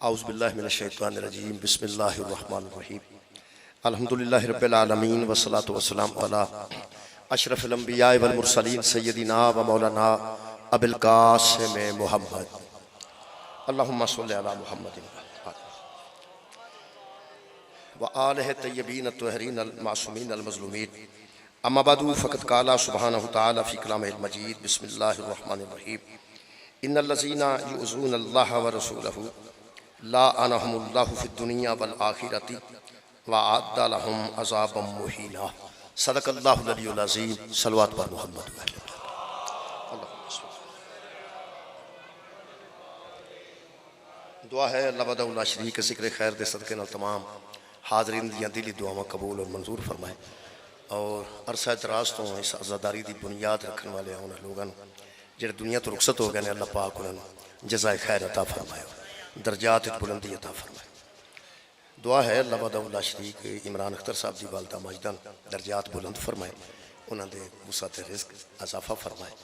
اعوذ باللہ من الشیطان الرجیم بسم اللہ الرحمن الرحیم الحمدللہ رب العالمین والصلاة والسلام علی اشرف الانبیاء والمرسلین سیدنا و مولانا ابی القاسم محمد اللہم صلی علی محمد و آلہ طیبین الطاہرین المعصومین المظلومین اما بعد فقد قال سبحانہ تعالی فی کلامہ المجید بسم اللہ الرحمن الرحیم ان الذین یؤذون اللہ ورسولہ لعنہم اللہ فی الدنیا والآخرۃ وأعد لهم عذابا مہینا۔ صدق اللہ العلی العظیم۔ صلوات پر محمد۔ دعا ہے اللہ وحدہ لا شریک ذکر خیر دے صدقے نال تمام حاضرین دیاں دلی دعاواں قبول اور منظور فرمائے، اور عرصہ دراز تو اس عزاداری دی بنیاد رکھنے والے انہاں لوگاں جڑے دنیا تو رخصت ہو گئے نے، اللہ پاک انہاں جزائے خیر عطا فرمائے، درجات بلندی عطا فرمائے۔ دعا ہے اللہ وحدہ لا شریک عمران اختر صاحب دی والدہ ماجدہ درجات بلند فرمائے، انہاں دے وسعت رزق اضافہ فرمائے،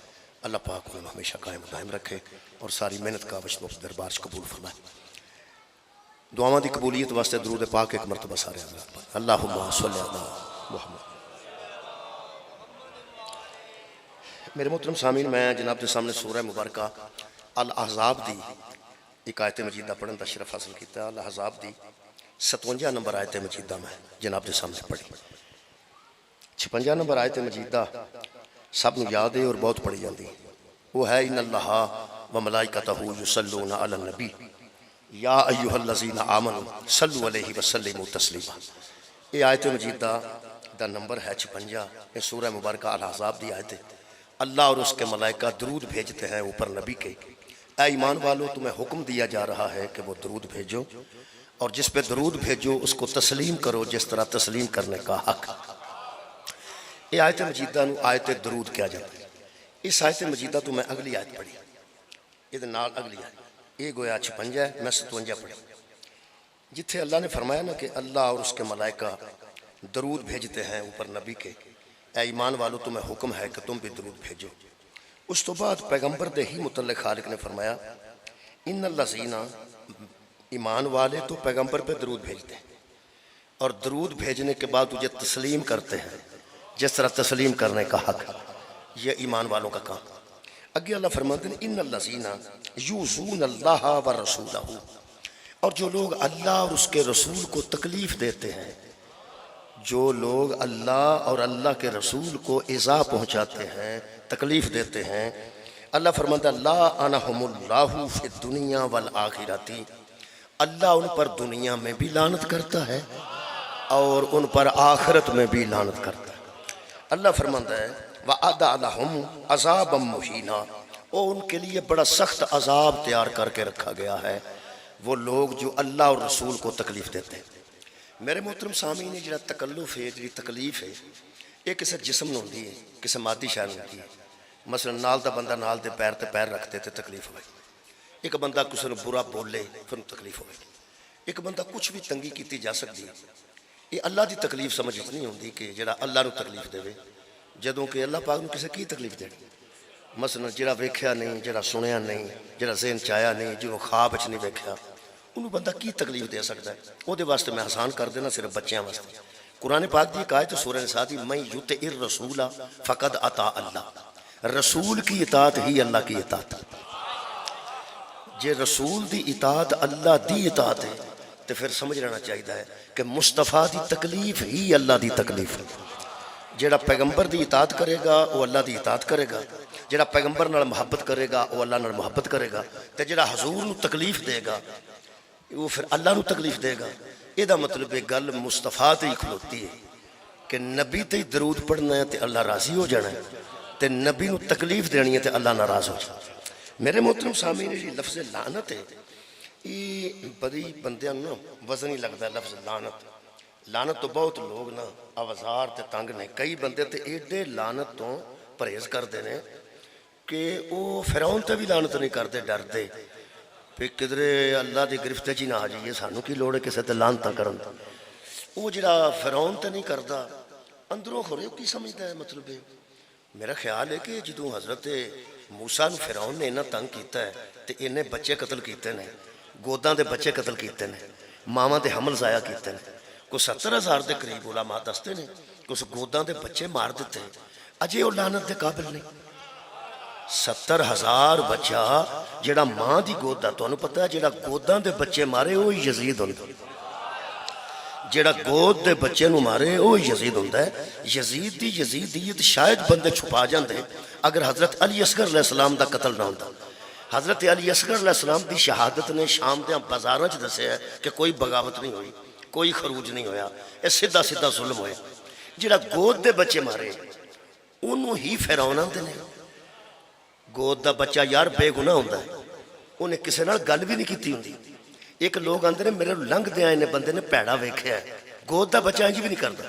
اللہ پاک انہوں ہمیشہ قائم دائم رکھے اور ساری محنت کا وشنوف دربار قبول فرمائے۔ دعاواں دی قبولیت واسطے درود پاک ایک مرتبہ سارے حضرات پر اللہم صلی علی محمد۔ میرے محترم سامعین، میں جناب کے سامنے سورہ مبارکہ الاحزاب دی ایک آیت مجیدہ پڑھن دا شرف حاصل کیتا ہے۔ الاحزاب دی 57 نمبر آیت مجیدہ میں جناب کے سامنے پڑھی۔ 56 نمبر آیت مجیدہ سب نو یاد ہے اور بہت پڑھی جاندی، وہ ہے ان اللہ و ملائکتہ یصلون علی النبی یا ایھا الذین آمنوا صلوا علیہ وسلموا تسلیما۔ یہ آیت مجیدہ دا نمبر ہے 56۔ یہ سورہ مبارکہ الاحزاب دی آیت ہے۔ اللہ اور اس کے ملائکہ درود بھیجتے ہیں اوپر نبی کے، اے ایمان والو تمہیں حکم دیا جا رہا ہے کہ وہ درود بھیجو، اور جس پہ درود بھیجو اس کو تسلیم کرو جس طرح تسلیم کرنے کا حق۔ یہ آیت مجیدہ نو آیت درود کیا جاتا ہے۔ اس آیت مجیدہ تو میں اگلی آیت پڑھی، یہ نال اگلی آیت، یہ گویا 56 ہے، میں 57 پڑھی، جتھے اللہ نے فرمایا نا کہ اللہ اور اس کے ملائکہ درود بھیجتے ہیں اوپر نبی کے، اے ایمان والو تمہیں حکم ہے کہ تم بھی درود بھیجو۔ اس تو بعد پیغمبر دے ہی متعلق خالق نے فرمایا ان الذین، ایمان والے تو پیغمبر پہ درود بھیجتے ہیں، اور درود بھیجنے کے بعد تجھے تسلیم کرتے ہیں جس طرح تسلیم کرنے کا حق، یہ ایمان والوں کا کام۔ اگے اللہ فرماتے ہیں ان الذین یؤذون اللہ ورسولہ، اور جو لوگ اللہ اور اس کے رسول کو تکلیف دیتے ہیں، جو لوگ اللہ اور اللہ کے رسول کو ایذا پہنچاتے ہیں، تکلیف دیتے ہیں، اللہ فرماتا ہے لعنہم اللہ فی الدنیا والآخرۃ، اللہ ان پر دنیا میں بھی لعنت کرتا ہے اور ان پر آخرت میں بھی لعنت کرتا ہے۔ اللہ فرماتا ہے وَأَعَدَّ لَهُمْ عَذَابًا مُّهِينًا، اور ان کے لیے بڑا سخت عذاب تیار کر کے رکھا گیا ہے وہ لوگ جو اللہ اور رسول کو تکلیف دیتے ہیں۔ میرے محترم سامعین، یہ جڑا تکلف ہے، جڑی تکلیف ہے، یہ کسی جسم نوں ہوندی ہے، کسی مادی شے نوں ہوندی ہے۔ مثلا نال دا بندہ نال دے پیر تے پیر رکھتے تے تکلیف ہوئے، ایک بندہ کسی نوں برا بولے پھر تکلیف ہوئے، ایک بندہ کچھ بھی تنگی کیتی جا سکتی ہے۔ یہ اللہ دی تکلیف سمجھ نہیں ہوندی کہ جڑا اللہ نو تکلیف دے، جدوں کہ اللہ پاک نو کسے کی تکلیف دے۔ مثلا جڑا ویکھیا نہیں، جڑا سنیا نہیں، جڑا ذہن چایا نہیں، جنوں خواب وچ نہیں ویکھیا، انہوں بندہ کی تکلیف دے سکتا ہے؟ وہ دے واسطے میں آسان کر دینا صرف بچیاں واسطے۔ قرآن پاک دی ایک آیت سورہ نساء دی من یطع الرسول فقد اطاع اللہ، رسول کی اطاعت ہی اللہ کی اطاعت۔ جے رسول دی اطاعت اللہ دی اطاعت ہے تو پھر سمجھ لینا چاہیے ہے کہ مصطفیٰ دی تکلیف ہی اللہ دی تکلیف ہے۔ جیڑا پیغمبر دی اطاعت کرے گا وہ اللہ دی اطاعت کرے گا، جیڑا پیغمبر نال محبت کرے گا وہ اللہ نال محبت کرے گا، تے جیڑا حضور نو تکلیف دے گا وہ پھر اللہ نو تکلیف دے گا۔ یہ دا مطلب ہے گل مصطفیٰ تے ہی کھلوتی ہے کہ نبی تے درود پڑھنا ہے تے اللہ راضی ہو جانا ہے، تے نبی نو تکلیف دینی ہے تے اللہ ناراض ہو جانا ہے۔ میرے محترم سامعین، یہ لفظ لعنت ہے، یہ بڑی بندیاں نو وزن ہی لگتا ہے لفظ لعنت۔ لعنت تو بہت لوگ نا آوازار تے تنگ نے، کئی بندے تے ایڈے لعنت تو پرہیز کردے نے کہ وہ فرعون تے بھی لعنت نہیں کردے، ڈردے پھر کدھرے اللہ دی گرفت جی نہ آ جائیے، سانو کی لوڑ ہے کسی تے لعنتاں کرن۔ وہ جڑا فرعون تے نہیں کردا اندروں خورے کی سمجھدا ہے؟ مطلب ہے میرا خیال ہے کہ جدوں حضرت موسیٰ نو فرعون نے انہاں تنگ کیتا ہے تے انہیں بچے قتل کیتے نے، گوداں دے بچے قتل کیتے ہیں، ماواں دے حمل ضائع کیتے ہیں، کوئی 70,000 دے قریب علماء دستے ہیں کہ گوداں دے بچے مار دیتے ہیں، اجے وہ لعنت دے قابل نہیں۔ 70,000 بچہ جڑا ماں دی گود دا، تو انہوں پتہ ہے جڑا گوداں دے بچے مارے وہ یزید ہوندہ، جڑا گود دے بچے نو مارے وہ یزید ہوندہ ہے۔ یزید دی یزیدیت شاید بندے چھپا جاندے اگر حضرت علی اصغر علیہ السلام دا قتل نہ ہوندہ۔ حضرت علی اصغر علیہ السلام دی شہادت نے شام دے بازاراں چ دسے ہے کہ کوئی بغاوت نہیں ہوئی، کوئی خروج نہیں ہویا، یہ سیدھا سیدھا ظلم ہوئے۔ جڑا گود دے بچے مارے انہوں ہی فرعون آندے نے۔ گود دا بچہ یار بے گناہ ہوندہ ہے، انہیں کسے نال گل بھی نہیں کیتی ہوندی۔ ایک لوگ آندے نے میرے لنگ دے آئے نے بندے نے پیڑا ویکھیا ہے، گود دا بچہ انج بھی نہیں کردا۔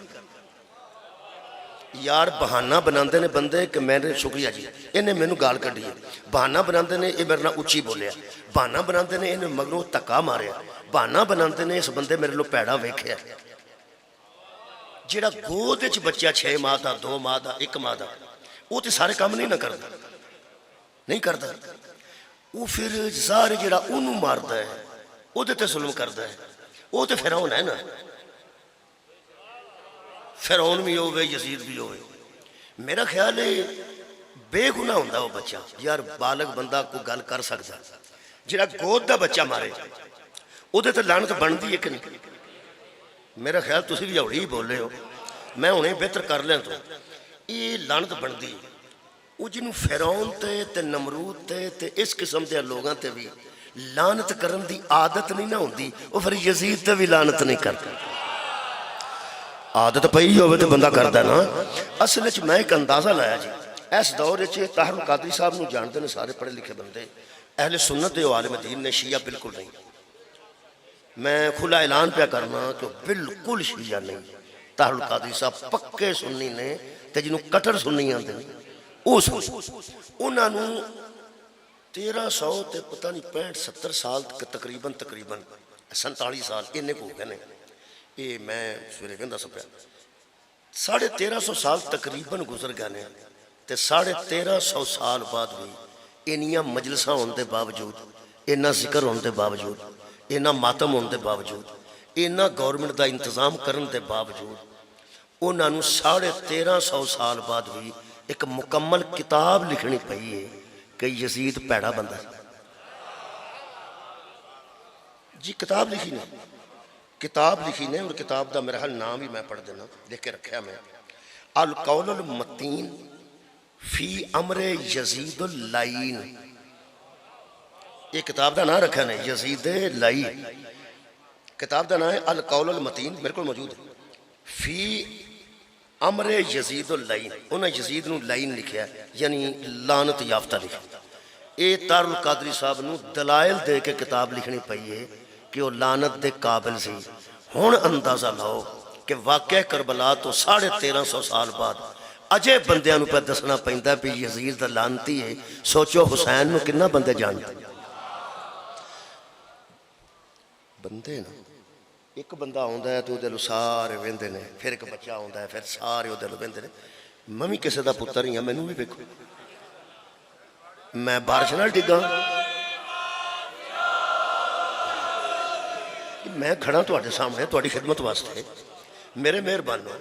یار بہانہ بناندے نے بندے کہ میں نے شکریہ جی انہیں میں نے گال کر دیا، بہانہ بناندے نے یہ میرے نہ اچھی بولیا، بہانہ بناندے نے انہیں مگروں تکا ماریا، بہانہ بناندے نے اس بندے میرے لو پیڑا ویکھیا ہے۔ جڑا گود وچ بچہ 6 ماہ دا 2 ماہ دا 1 ماہ دا وہ تے سارے کام نہیں نہ کردا، نہیں کردا، وہ پھر ظاہر جڑا انہوں ماردا ہے وہ تے ظلم کردا ہے، وہ تے فرعون ہے نا، فرعون بھی ہوئے یزید بھی ہوئے۔ میرا خیال ہے بے گناہ ہوندہ وہ بچہ، یار بالغ بندہ کو گل کر سکتا، جڑا گود دا بچہ مارے وہ تے لعنت بندی ہے کہ نہیں؟ میرا خیال تسی بھی اوڑی ہی بول رہے ہو، میں انہیں بہتر کر لیں تو یہ لعنت بندی وہ جنہوں فرعون تے نمرود تے اس قسم دے لوگاں تے بھی لعنت کرن دی عادت نہیں نہ ہوندی، وہ پھر یزید تے بھی لعنت نہیں کرتا۔ عادت پئی ہوئے تو بندہ کرتا نا۔ اصل وچ میں ایک اندازہ لایا جی، اس دور وچ طاہر القادری صاحب نو جانتے نے سارے پڑھے لکھے بندے، اہل سنت دے عالم دین نے، شیعہ بالکل نہیں۔ میں کھلا اعلان پہ کرنا کہ بالکل شیعہ نہیں، طاہر القادری صاحب پکے سنی نے تے جنہوں کٹر سنی آندے او سن، انہاں نو 1300 تے پتہ نہیں 65-70 سال تقریباً 47 سال انہیں کو گئے ہیں۔ یہ میں سویرے گندہ سپیا 1350 سال تقریباً گزر گئے ہیں تے 1350 سال بعد بھی انہیاں مجلساں ہوندے باوجود، انہاں ذکر ہوندے باوجود، انہاں ماتم ہوندے باوجود، انہاں گورنمنٹ دا انتظام کرن دے باوجود انہاں نو 1350 سال بعد بھی ایک مکمل کتاب لکھنی پئی ہے کہ یزید پیڑا بندہ جی۔ کتاب لکھی نے، کتاب لکھی نے، اور کتاب دا میرا حال نام ہی میں پڑھ دینا، لکھ کے رکھیا میں، القول المتین فی امر یزید اللعین۔ یہ کتاب دا نام رکھا نے یزید لعین، کتاب دا نام ہے القول المتین، میرے کو موجود ہے، فی امر یزید اللعین۔ انہوں نے یزید نو لعین لکھیا ہے یعنی لعنت یافتہ لکھا۔ اے طاہر القادری صاحب نو دلائل دے کے کتاب لکھنی پئی ہے کہ وہ لعنت دے قابل سی۔ ہون اندازہ لاؤ کہ واقعہ کربلا تو 1350 سال بعد اجے بندیاں نو پہ دسنا پہندہ پہ یزید دا لعنتی ہے۔ سوچو حسین نو کنا بندے جانتے بندے نا، ایک بندہ ہوندہ ہے تو دلو سارے ویندے نے، پھر ایک بچہ ہوندہ ہے، پھر سارے دلو ویندے نے۔ ممی کسے دا پتر ہی ہیں، میں نو بھی بیکھو، میں بارش نہ ڈگا، میں کھڑا تو آٹے سامنے تو آٹی خدمت واسطے، میرے مہربانوں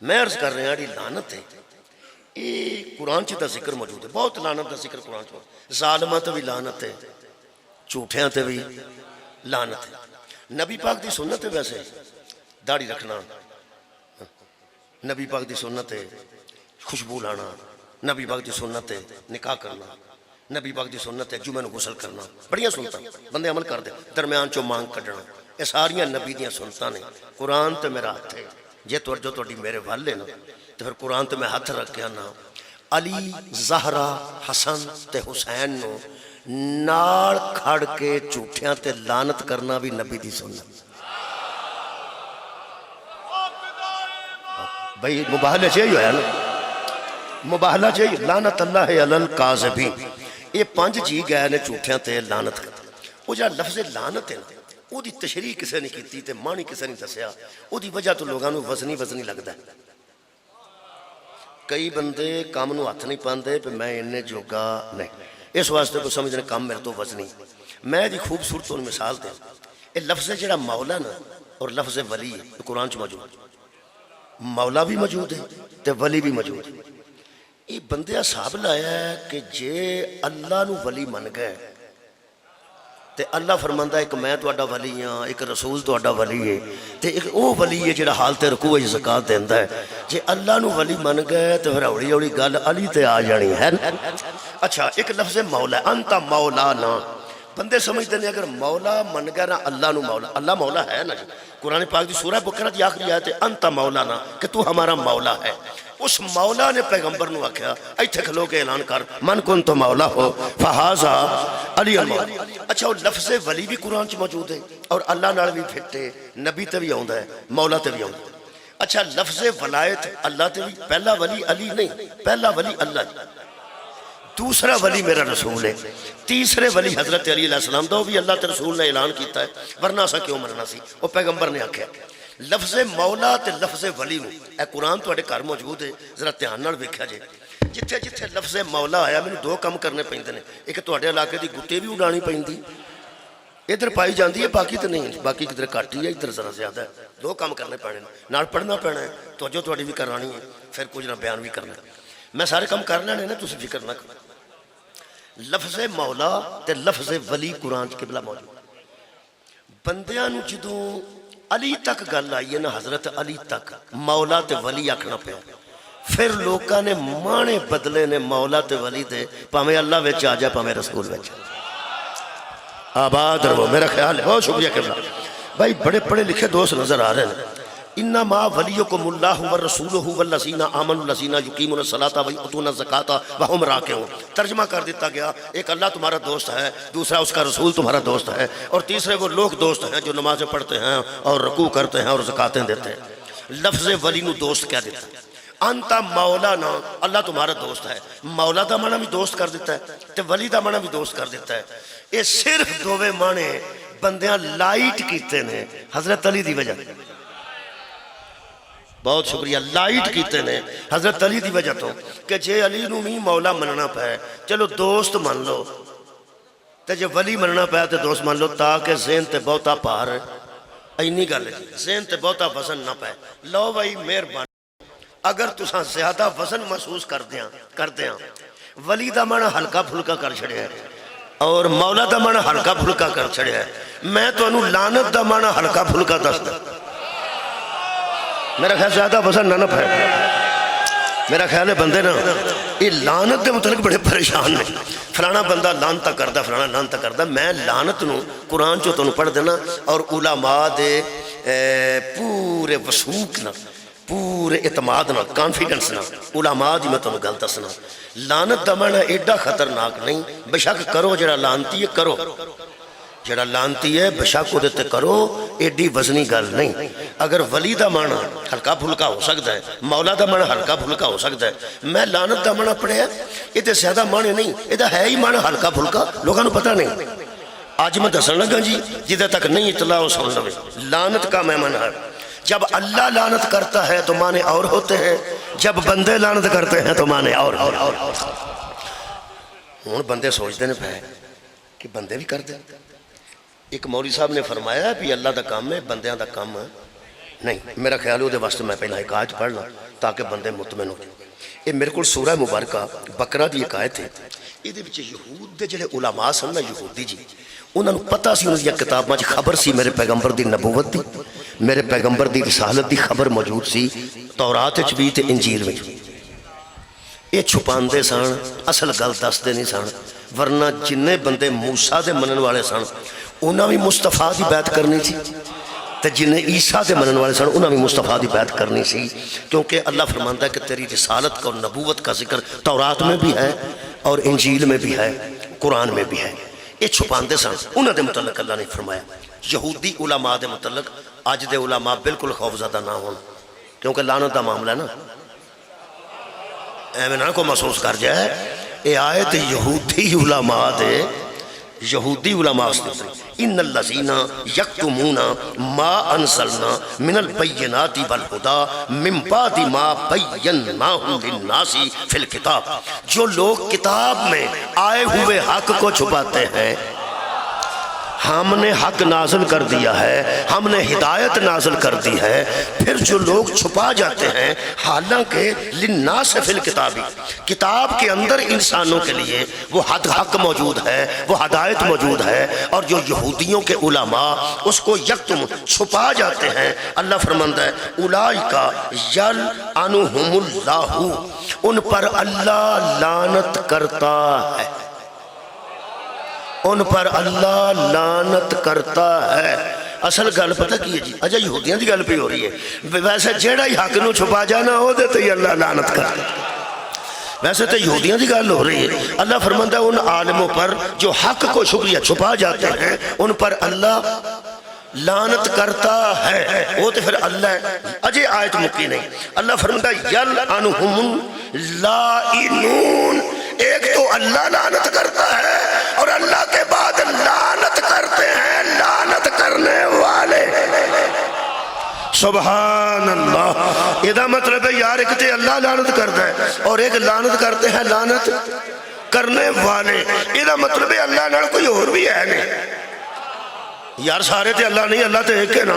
میں عرض کر رہے ہیں لعنت ہے۔ یہ قرآن چی دا ذکر موجود ہے، بہت لعنت دا ذکر قرآن چی، ظالمات بھی لعنت ہے، جھوٹیاں تے بھی لعنت ہے۔ نبی پاک دی سنت ہے، ویسے داڑھی رکھنا نبی پاک دی سنت ہے، خوشبو لانا نبی پاک دی سنت ہے، نکاح کرنا نبی پاک دی سنت ہے، جمعہ نو غسل کرنا، بڑیاں سنتا بندے عمل کر دے، درمیان چو مانگ کٹنا، یہ ساریاں نبی دیاں سنتا نے۔ قرآن تے میرا ہاتھ ہے، جے توجہ توڑی میرے والے نا تو پھر قرآن تے میں ہاتھ رکھ کے نا علی زہرہ حسن تے حسین نو نال کھڑ کے جھوٹیاں تے لعنت کرنا بھی نبی دی سنت۔ بھئی مباہلہ چاہیے ہویا نا، مباہلہ چاہیے، لعنت اللہ علی القاذبین۔ یہ 5 جی گئے نے جھوٹیاں تے لعنت کرتا۔ وہ جا لفظ لعنت ہے نا، وہ دی تشریح کسے نے کیتی تے معنی کسے نے دسیا، وہ دی وجہ تو لوگاں نو وزنی لگتا ہے۔ کئی بندے کام نو ہاتھ نہیں پاندے پہ میں انہیں جوگا نہیں، اس واسطے کو سمجھنے کام میرے تو وزنی۔ میں جی خوبصورت مثال دیں، یہ لفظ جڑا مولا نا اور لفظ ولی ہے قرآن چ موجود، مولا بھی موجود ہے تے ولی بھی موجود ہے۔ یہ بندے حساب لایا ہے کہ جے اللہ نو ولی من گئے تے اللہ فرماندا ہے ایک میں تہاڈا ولی ہاں، ایک رسول تہاڈا ولی ہے، تے ایک او ولی ہے جڑا حالت رکوع وچ زکات دیندا ہے۔ جے اللہ نو ولی من گئے تے پھر ہولی ہولی گل علی تے آ جانی ہے۔ اچھا ایک لفظ مولا، انت مولانا، بندے سمجھتے ہیں اگر مولا من گیا نا اللہ نو مولا، اللہ مولا ہے نا جی، قرآن پاک دی سورہ بقرہ دی آخری آیت ہے انت مولانا، کہ تو ہمارا مولا ہے۔ اس مولا نے پیغمبر نو آکھیا ایتھے کھلو کے اعلان کر من کن تو مولا ہو فہذا علی المولا۔ اچھا وہ لفظ ولی بھی قرآن چ موجود ہے اور اللہ نال بھی پھٹے، نبی تے بھی آوندا ہے، مولا تے بھی آوندا ہے۔ اچھا لفظ ولایت اللہ تے بھی، پہلا ولی علی نہیں، پہلا ولی اللہ ہے، دوسرا ولی میرا رسول ہے، تیسرے ولی حضرت علی علیہ السلام دا، وہ بھی اللہ تے رسول نے اعلان کیتا ہے، ورنہ سا کیوں مرنا سی، وہ پیغمبر نے آکھیا۔ لفظ مولا تے لفظ ولی نو اے قرآن تواڈے گھر موجود ہے، ذرا دھیان نال ویکھیا جے، جتھے جتھے لفظ مولا آیا مینوں دو کم کرنے پیندے نے، ایک تواڈے علاقے دی گٹے بھی اڈانی پیندی، ادھر پائی جاندی ہے باقی تو نہیں، باقی کدھر گھٹ ہی ہے، ادھر ذرا زیادہ ہے، دو کام کرنے پینے نال پڑھنا پینا ہے، توجہ تواڈی بھی کرانی ہے، پھر کچھ نہ بیان بھی کرنا ہے، میں سارے کام کر لینے نا، تسی فکر نہ کرو۔ لفظ مولا تے لفظ ولی قرآن چ قبلہ موجود، بندیاں نو جدوں علی تک گل آئی ہے نا، حضرت علی تک مولا تے ولی آکھنا پیا، پھر لوکاں نے مانے بدلے نے مولا تے ولی تے، پاویں اللہ وچ آ جائے پاویں رسول وچ آباد رہو، میرا خیال ہے۔ بہت شکریہ قبلہ بھائی، بڑے پڑھے لکھے دوست نظر آ رہے ہیں۔ انما ولیکم اللہ ورسولہ والذین آمنوا الذین یقیمون الصلاۃ ویؤتون الزکاۃ وہم راکعون۔ ترجمہ کر دیتا گیا، ایک اللہ تمہارا دوست ہے، دوسرا اس کا رسول تمہارا دوست ہے، اور تیسرے وہ لوگ دوست ہیں جو نمازیں پڑھتے ہیں اور رکوع کرتے ہیں اور زکاتیں دیتے ہیں۔ لفظ ولی نو دوست کیا دیتا ہے؟ انت مولانا، اللہ تمہارا دوست ہے، مولا دا معنی بھی دوست کر دیتا ہے تے ولی دا معنی بھی دوست کر دیتا ہے۔ یہ صرف دوویں معنی بندیاں لائٹ کیتے نے حضرت علی دی وجہ، بہت شکریہ، لائٹ کیتے نے حضرت علی دی وجہ تو، کہ جے علی نو بھی مولا مننا پہ چلو دوست من لو، تے جے ولی مننا پہ تے دوست من لو، تاکہ ذہن تے بہتا پار اینی گل ہے، ذہن تے بہتا وزن نہ پہ۔ لو بھائی مہربانی، اگر تساں زیادہ وزن محسوس کر دیاں ولی دا معنی ہلکا پھلکا کر چھڑیا ہے اور مولا دا معنی ہلکا پھلکا کر چھڑیا ہے، میں تو انہوں لعنت دا معنی ہلکا پھلکا دس دا، میرا خیال زیادہ وزن نہ پھر، میرا خیال ہے بندے نا یہ لعنت دے متعلق بڑے پریشان نے، فلانا بندہ لعنتا کردہ، فلانا لعنتا کردہ۔ میں لعنت نو قرآن چو تنوں پڑھ دینا اور علماء دے پورے وثوق نہ، پورے اعتماد نہ، کانفیڈنس نہ، علماء دی میں تنوں گل دسنا۔ لعنت دا معنی ایڈا خطرناک نہیں، بشک کرو جڑا لعنتی ہے کرو، جڑا لانتی ہے بشک کو دیتے کرو، ایڈی وزنی گل نہیں۔ اگر ولی دا معنی ہلکا پھلکا ہو سکتا ہے، مولا دا معنی ہلکا پھلکا ہو سکتا ہے، میں لعنت دا معنی پڑھے یہ تے زیادہ معنی نہیں، یہ تے ہے ہی معنی ہلکا پھلکا، لوگوں نے پتہ نہیں۔ آج میں دسن لگا جی جدہ تک نہیں اطلاع سن لوے، لعنت کا میں معنی ہے، جب اللہ لعنت کرتا ہے تو معنی اور ہوتے ہیں، جب بندے لعنت کرتے ہیں تو معنی اور۔ ہوں بندے سوچتے ہیں پہ کہ بندے بھی کر دیں۔ ایک مولوی صاحب نے فرمایا بھی اللہ دا کام ہے، بندیاں دا کام ہے نہیں۔ میرا خیال ہے واسطے میں پہلا ایک آیت پڑھنا تاکہ بندے مطمئن ہو جائیں۔ یہ میرے کو سورہ مبارکہ بقرہ دی ایک آیت ہے، یہ دے وچ یہود دے جڑے علماء سن نا، یہودی جی، انہوں نے پتہ سی، انہوں نے کتاب میں خبر سی میرے پیغمبر دی نبوت دی، میرے پیغمبر دی رسالت دی خبر موجود سی، تورات وچ بھی تے انجیل وچ بھی۔ یہ چھپاندے سن، اصل گل دسدے نہیں سن، ورنہ جننے بندے موسیٰ دے منن والے سن انہاں بھی مصطفیٰ دی بیعت کرنی تھی، تے جنہیں عیسیٰ دے منن والے سن انہاں بھی مصطفیٰ دی بیعت کرنی سی، کیونکہ اللہ فرماندا ہے کہ تیری رسالت کا اور نبوت کا ذکر تورات میں بھی ہے اور انجیل میں بھی ہے، قرآن میں بھی ہے۔ یہ چھپاندے سن، انہاں دے متعلق اللہ نے فرمایا۔ یہودی علماء دے متعلق آج دے علماء بالکل خوفزدہ نہ ہون، کیونکہ لعنت دا معاملہ ہے نا، ایویں نہ کو محسوس کر جائے۔ اے آیت یہودی علماء دے، یہودی علماء استعمال ان الذین یکتمون ما انزلنا من البینات والہدی من بعد ما بیناہ للناس فی الکتاب، جو لوگ کتاب میں آئے ہوئے حق کو چھپاتے ہیں، ہم نے حق نازل کر دیا ہے، ہم نے ہدایت نازل کر دی ہے، پھر جو لوگ چھپا جاتے ہیں، حالانکہ للناس فی الکتاب، کتاب کے اندر انسانوں کے لیے وہ حق موجود ہے، وہ ہدایت موجود ہے، اور جو یہودیوں کے علماء اس کو یکتم چھپا جاتے ہیں، اللہ فرماتا ہے اولئک یلعنہم اللہ، ان پر اللہ لعنت کرتا ہے، ان پر اللہ لعنت کرتا ہے۔ اصل گل پتہ کی ہے جی، اجا یہودیاں دی گل پہ ہو رہی ہے، ویسے جیڑا ہی حق نو چھپا جانا ہو دے تو اللہ لعنت کرتا ہے، ویسے تو یہودیاں دی گل ہو رہی ہے۔ اللہ فرماتا ہے ان عالموں پر جو حق کو شکریہ چھپا جاتے ہیں ان پر اللہ لعنت کرتا ہے، وہ تو پھر اللہ ہے۔ اجے آیت مکی نہیں، اللہ فرماتا ہے یلعنہم اللائنون، ایک تو اللہ لعنت کرتا ہے اور اللہ کے بعد لعنت کرتے ہیں لعنت کرنے والے۔ سبحان اللہ، یہ مطلب ہے یار ایک تے اللہ لعنت کرتا ہے اور ایک لعنت کرتے ہیں لعنت کرنے والے، یہ مطلب ہے اللہ نال کوئی اور بھی ہے نہیں یار، سارے تے اللہ نہیں، اللہ تے ایک ہے نا۔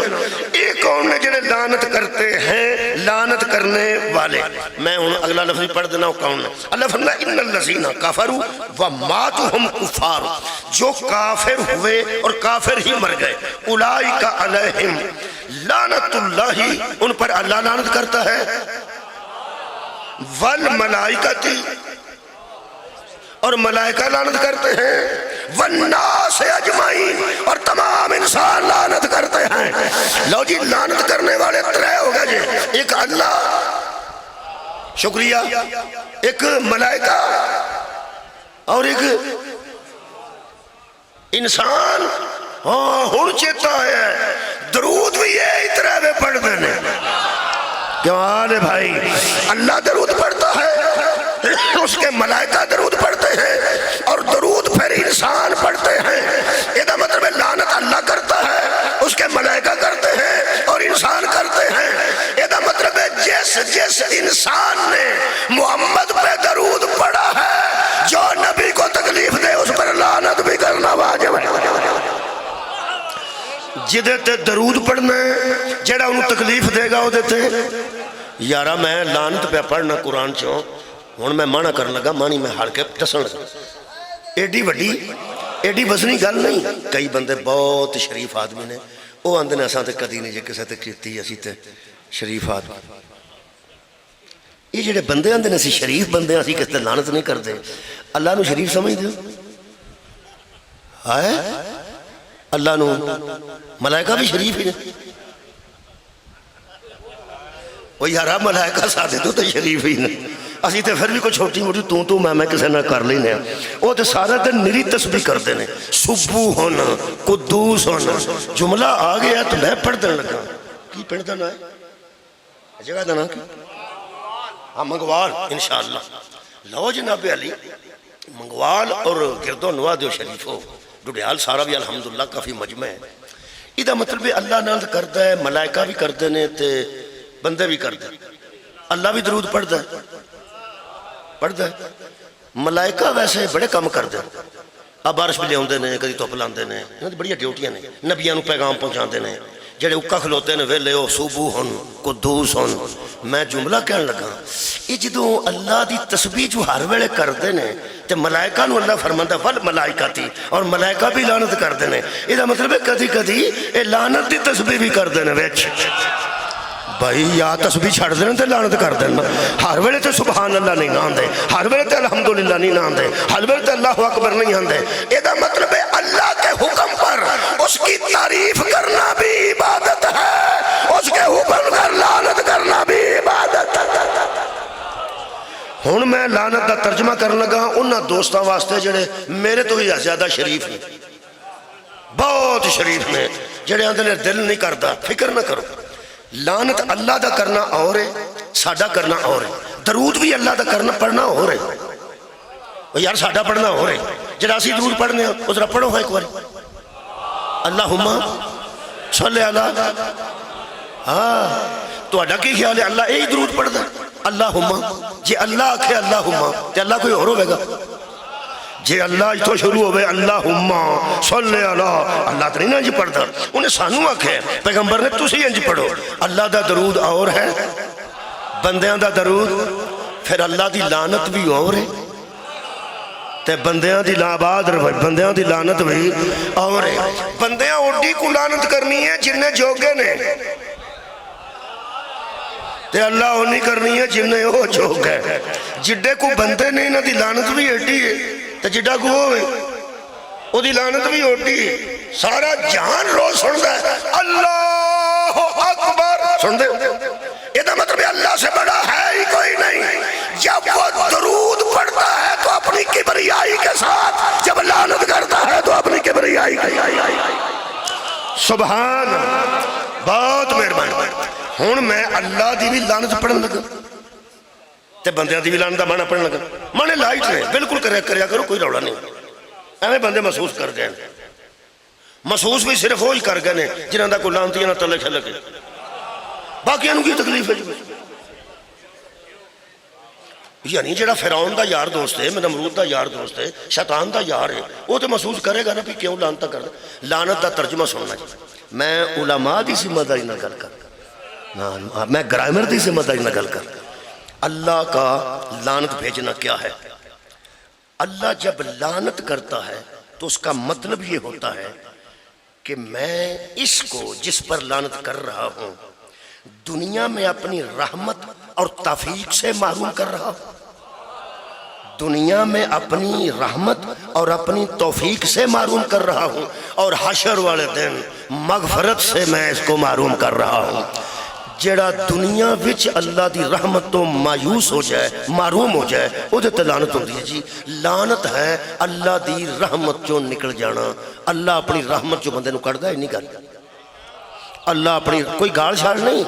ایک کون نے جنہیں لعنت کرتے ہیں لعنت کرنے والے؟ میں انہوں اگلا لفظ پڑھ دینا ہوں کون ہے۔ اللہ فرماتا ہے ان الذین کفروا وماتوا کفار، جو کافر ہوئے اور کافر ہی مر گئے، اولئک علیہم لعنت اللہ، ان پر اللہ لعنت کرتا ہے، والملائکۃ، اور ملائکہ لعنت کرتے ہیں، والناس اجمعین، اور تمام انسان لعنت کرتے ہیں۔ لو جی لعنت کرنے والے ترے ہو گئے جی، ایک اللہ شکریہ، ایک ملائکہ اور ایک انسان۔ ہاں ہن چیتا ہے درود بھی یہ اترے میں پڑھ دینے، کیا حال ہے بھائی؟ اللہ درود پڑھتا ہے، اس کے ملائکہ درود پڑھتے ہیں، اور درود پھر انسان پڑھتے ہیں۔ یہ مطلب ہے لعنت اللہ کرتا ہے، اس کے ملائکہ کرتے ہیں اور انسان کرتے ہیں۔ یہ مطلب ہے جس انسان نے محمد پہ درود پڑھا ہے، جو نبی کو تکلیف دے اس پر لعنت بھی کرنا واجب ہے۔ جدے تے درود پڑھنا ہے، جڑا انہوں تکلیف دے گا وہ دیتے یارہ میں لعنت پہ پڑھنا قرآن چوں، ہوں میں مانا کرنے لگا، مانی میں ہڑ کے دسن لگا، ایڈی وڈی ایڈی وزنی گل نہیں۔ کئی بندے بہت شریف آدمی نے، وہ آندے نے اساں تے کدی نہیں جے کسے تے کیتی، اسی تے شریف آدمی۔ یہ جڑے بندے آندے نے اسی شریف بندے اسی کس تے لعنت نہیں کرتے، اللہ نو شریف سمجھ دے ہائے؟ اللہ نو ملائکہ بھی شریف ہی نے، وہ یارہ ملائکہ ساتھ تو شریف ہی نہیں، اسی تے پھر بھی کوئی چھوٹی موٹی تو میں کسے نہ کر لینے، وہ تے سارا دن نری تسبیح کرتے ہیں، سبوح ہونا قدوس ہونا۔ جملہ آ گیا تو میں پڑھ دن لگا، کی پڑھ دینا ہے جگہ دینا کی ہاں منگوال انشاءاللہ۔ لو جناب علی منگوال اور گردو نوادو شریف ہو ڈڈیال سارا بھی الحمدللہ کافی مجمع ہے۔ یہ مطلب اللہ نال کرتا ہے، ملائکہ بھی کرتے ہیں تے بندے بھی کرتے ہیں، اللہ بھی درود پڑھتا ہے، پڑھتا ہے۔ ملائکہ ویسے بڑے کام کرتے ہیں، اب بارش بھی لے آتے ہیں، کدی دھوپ لاندے نے، انہاں دی بڑی ڈیوٹیاں نے، نبیاں نو پیغام پہنچاتے ہیں، جڑے اکا کھلوتے ہیں ویلے ہو سبوح ہن قدوس ہن۔ میں جملہ کہنے لگا یہ جدوں اللہ دی تسبیح جو ہر ویلے کرتے ہیں تے ملائکہ نو اللہ فرماندا ول ملائکہ تھی، اور ملائکہ بھی لعنت کرتے ہیں۔ یہ مطلب ہے کدی کدی یہ لعنت دی تسبیح بھی کرتے ہیں وچ بھائی، یا تسبیح چھڑ دینا تے لعنت کر دینا، ہر ویلے تے سبحان اللہ نہیں آندے، ہر ویلے تے الحمدللہ نہیں آندے، ہر ویلے تے اللہ اکبر نہیں آندے۔ یہ مطلب ہے اللہ کے حکم پر اس کی تعریف کرنا بھی عبادت ہے، اس کے حکم پر لعنت کرنا بھی عبادت ہے۔ ہن میں لعنت دا ترجمہ کرنے لگا انہاں دوستاں واسطے جڑے میرے تو ہی زیادہ شریف ہیں، بہت شریف نے، جڑے آندے نے دل نہیں کرتا۔ فکر نہ کرو، لعنت اللہ دا کرنا اور ہے، ساڈا کرنا اور ہے۔ درود بھی اللہ دا کرنا پڑھنا اور ہے، یار ساڈا پڑھنا اور ہے۔ جڑا اسی درود پڑھنے ہیں اس طرح پڑھو ہے ایک بار، اللہم صلی اللہ۔ ہاں تو اڈا کی خیال ہے اللہ یہی درود پڑھتا ہے؟ اللہم، جی اللہ آکھے اللہم تے اللہ کوئی اور ہوئے گا؟ جے اللہ تو شروع ہوئے اللہم صلی اللہ، اللہ تو نہیں نا انج پڑھتا، انہیں سانو آکھے پیغمبر نے تسی انج پڑھو۔ اللہ دا درود اور ہے، بندیاں دا درود، پھر اللہ دی لعنت بھی اور ہے، تے بندیاں دی لاباد رہے، بندیاں دی لعنت بھی اور ہے۔ بندیاں اوڈی کو لعنت کرنی ہے جنہیں جوگے نے، تے اللہ ہونی کرنی ہے جنہیں وہ جوگ ہے۔ جڈے کو بندے نہیں نا دی لعنت بھی ایڈی ہے، تے جڈا کو ہوئے وہ دی لعنت بھی اوڈی ہے۔ سارا جہان روز سن دے اللہ اکبر، سن دے، یہ دا مطلب اللہ سے بڑا ہے ہی کوئی نہیں۔ جب وہ درود پڑھتا ہے تو اپنی کبریائی کے ساتھ، جب لعنت کرتا ہے تو اپنی کبریائی کے ساتھ۔ سبحان، بہت مہربانی۔ ہون میں اللہ دی بھی لعنت پڑھن لگا تے بندیاں دی بھی لعنت دا معنی پڑھن لگا، معنی لائٹ ہے، بالکل کریا کرو، کوئی روڑا نہیں۔ ایویں بندے محسوس کر گئے، محسوس بھی صرف وہی کر گئے جنہاں دا کوئی لعنتی نہ تلے کھلے گئے، باقی انہوں کی تکلیف ہے۔ یعنی جڑا فرعون دا یار دوست ہے، نمرود دا یار دوست ہے، شیطان دا یار ہے، وہ تو محسوس کرے گا نا کہ کیوں لعنت کر دے۔ لعنت دا ترجمہ سننا جی، میں علماء دی ذمہ داری نہ گل کر، میں گرامر دی ذمہ داری نہ گل کر۔ اللہ کا لعنت بھیجنا کیا ہے؟ اللہ جب لعنت کرتا ہے تو اس کا مطلب یہ ہوتا ہے کہ میں اس کو جس پر لعنت کر رہا ہوں دنیا میں اپنی رحمت اور توفیق سے محروم کر رہا ہوں، دنیا میں اپنی رحمت اور اپنی توفیق سے محروم کر رہا ہوں، اور حشر والے دن مغفرت سے میں اس کو محروم کر رہا ہوں۔ جڑا دنیا وچ اللہ دی رحمت تو مایوس ہو جائے، محروم ہو جائے، وہ تے لعنت ہوندی ہے جی۔ لعنت ہے اللہ دی رحمت چوں نکل جانا۔ اللہ اپنی رحمت چوں بندے نو کڈدا ہی نہیں کردا، اللہ اپنی کوئی گال شال نہیں،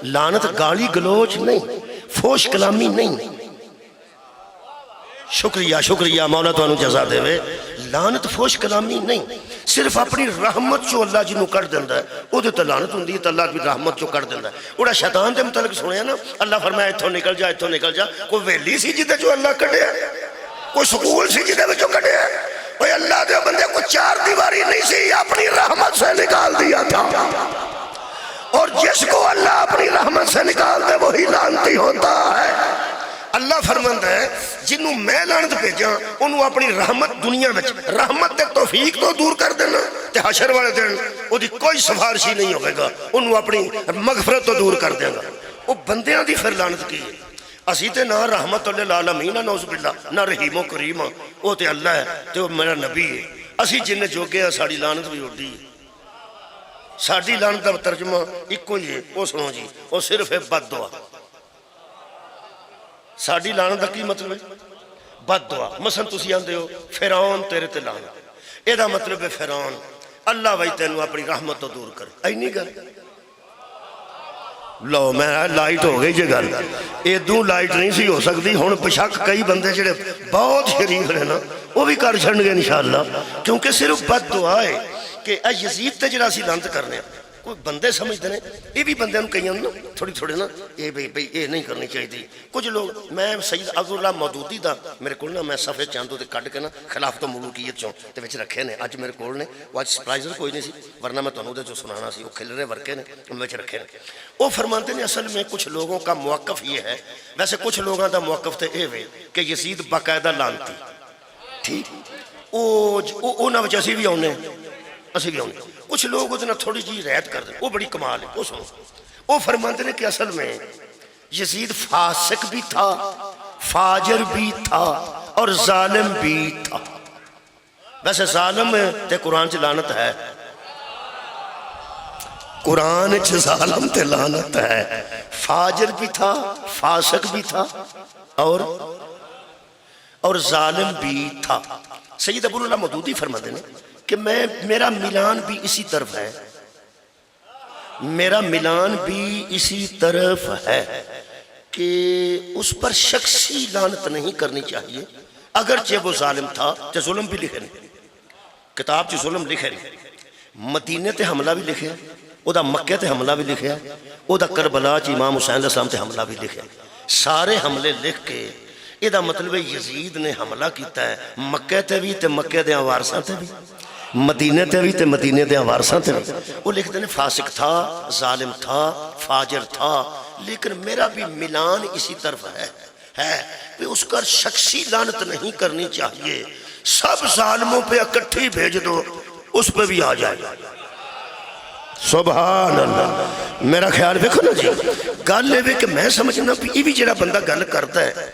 لعنت گالی گلوچ نہیں، فوش کلامی نہیں۔ شکریہ شکریہ، مولا تو انہوں جزا دے وے۔ لعنت فوش کلامی نہیں، صرف اپنی رحمت چو اللہ جنہوں کر دیندہ ہے، وہ دے تو لعنت ہوندی ہے، تو اللہ بھی رحمت چو کر دیندہ ہے۔ اوڑا شیطان دے متعلق سنے نا، اللہ فرمایا اتھوں نکل جا، اتھوں نکل جا۔ کوئی ویلی سی جدے جو اللہ کٹے ہے، کوئی سکول سی جدے جو کٹے ہے، کوئی اللہ دے بندے کو چار دیواری نہیں سی، اپنی رحمت سے نکال دیا تھا۔ اور جس کو اللہ اپنی رحمت سے نکال دے وہی لعنتی ہوتا ہے۔ اللہ فرماتا ہے جنہوں میں لعنت بھیجا انہوں اپنی رحمت دنیا میں رحمت تے توفیق تو دور کر دینا، تے حشر والے دن وہ دی کوئی سفارشی نہیں ہوئے گا، انہوں اپنی مغفرت تو دور کر دے گا۔ وہ بندیاں دی پھر لعنت کی ہے، اسی تے نہ رحمت للعالمین نعوذ باللہ، نہ رحیم و کریم، وہ تے اللہ ہے تے وہ میرا نبی ہے۔ اسی جنہیں جو گیا ساڑی لعنت بھی اڑی ہے۔ ساڑی لعنت کا ترجمہ ایک کو ہی ہے، وہ سنو جی، وہ صرف ہے بد دعا۔ ساڑی لعنت کا کی مطلب ہے؟ بد دعا۔ مثلا تسی آندے ہو فرعون تیرے تے لعنت، یہ دا مطلب ہے فرعون اللہ وہی تینوں اپنی رحمت تو دور کر۔ ای نہیں گل لو میں لائٹ ہو گئی جے گل، ایدوں لائٹ نہیں سی ہو سکتی۔ ہن بشک کئی بندے جڑے بہت شریف رہے نا وہ بھی کر چھڑن گے انشاءاللہ، کیونکہ صرف بد دعا ہے کہ اے یزید تے جڑا سی لعنت کرنے ہیں۔ کوئی بندے سمجھتے ہیں یہ بھی بندے کہیں نا تھوڑی تھوڑے نا یہ نہیں کرنی چاہیے تھی۔ کچھ لوگ، میں سید عبداللہ مودودی دا میرے کول نا، میں صفحے چاندوں تے کٹ کے نا خلافت و ملوکیت چوں تے وچ رکھے نے، اج میرے کول نے، وہ اج سپرائزر کوئی نہیں سی ورنہ میں تانوں دے چوں سنانا سی، وہ کھلرے ورکے نے وچ رکھے نے۔ وہ فرماتے ہیں اصل میں کچھ لوگوں کا موقف یہ ہے، ویسے کچھ لوگوں دا موقف تے اے وے کہ یزید باقاعدہ لعنتی، ٹھیک او نہ وچ اسی بھی آنے، اسی بھی آنے۔ کچھ لوگ اتنا تھوڑی جی رعایت کر دیں، وہ بڑی کمال ہے۔ وہ سنو، وہ فرماتے ہیں کہ اصل میں یزید فاسق بھی تھا، فاجر بھی تھا اور ظالم بھی تھا۔ ویسے ظالم تے قرآن چ لعنت ہے، قرآن چ ظالم تے لعنت ہے۔ فاجر بھی تھا، فاسق بھی تھا اور ظالم بھی تھا۔ سید عبداللہ مودودی فرماتے ہیں کہ میرا ملان بھی اسی طرف ہے، میرا ملان بھی اسی طرف ہے کہ اس پر شخصی لعنت نہیں کرنی چاہیے، اگرچہ وہ ظالم تھا تو ظلم بھی لکھے نہیں، کتاب چ ظلم لکھے نہیں، مدینے تے حملہ بھی لکھے، او دا مکہ تے حملہ بھی لکھے، او دا کربلا چ امام حسین علیہ السلام تے حملہ بھی لکھے۔ سارے حملے لکھ کے یہ مطلب ہے یزید نے حملہ کیتا ہے مکے تے بھی تے مکے دے وارثاں تے بھی، مدینے تے بھی تے مدینے دے وارثاں تے بھی۔ وہ لکھتے ہیں فاسق تھا، ظالم تھا، فاجر تھا، لیکن میرا بھی ملان اسی طرف ہے کہ اس کا شخصی لعنت نہیں کرنی چاہیے، سب ظالموں پہ اکٹھی بھیج دو، اس پہ بھی آ جائے۔ سبحان اللہ۔ میرا خیال دیکھو نا جی، گل ہے کہ میں سمجھنا بھی یہ بھی جڑا بندہ گل کرتا ہے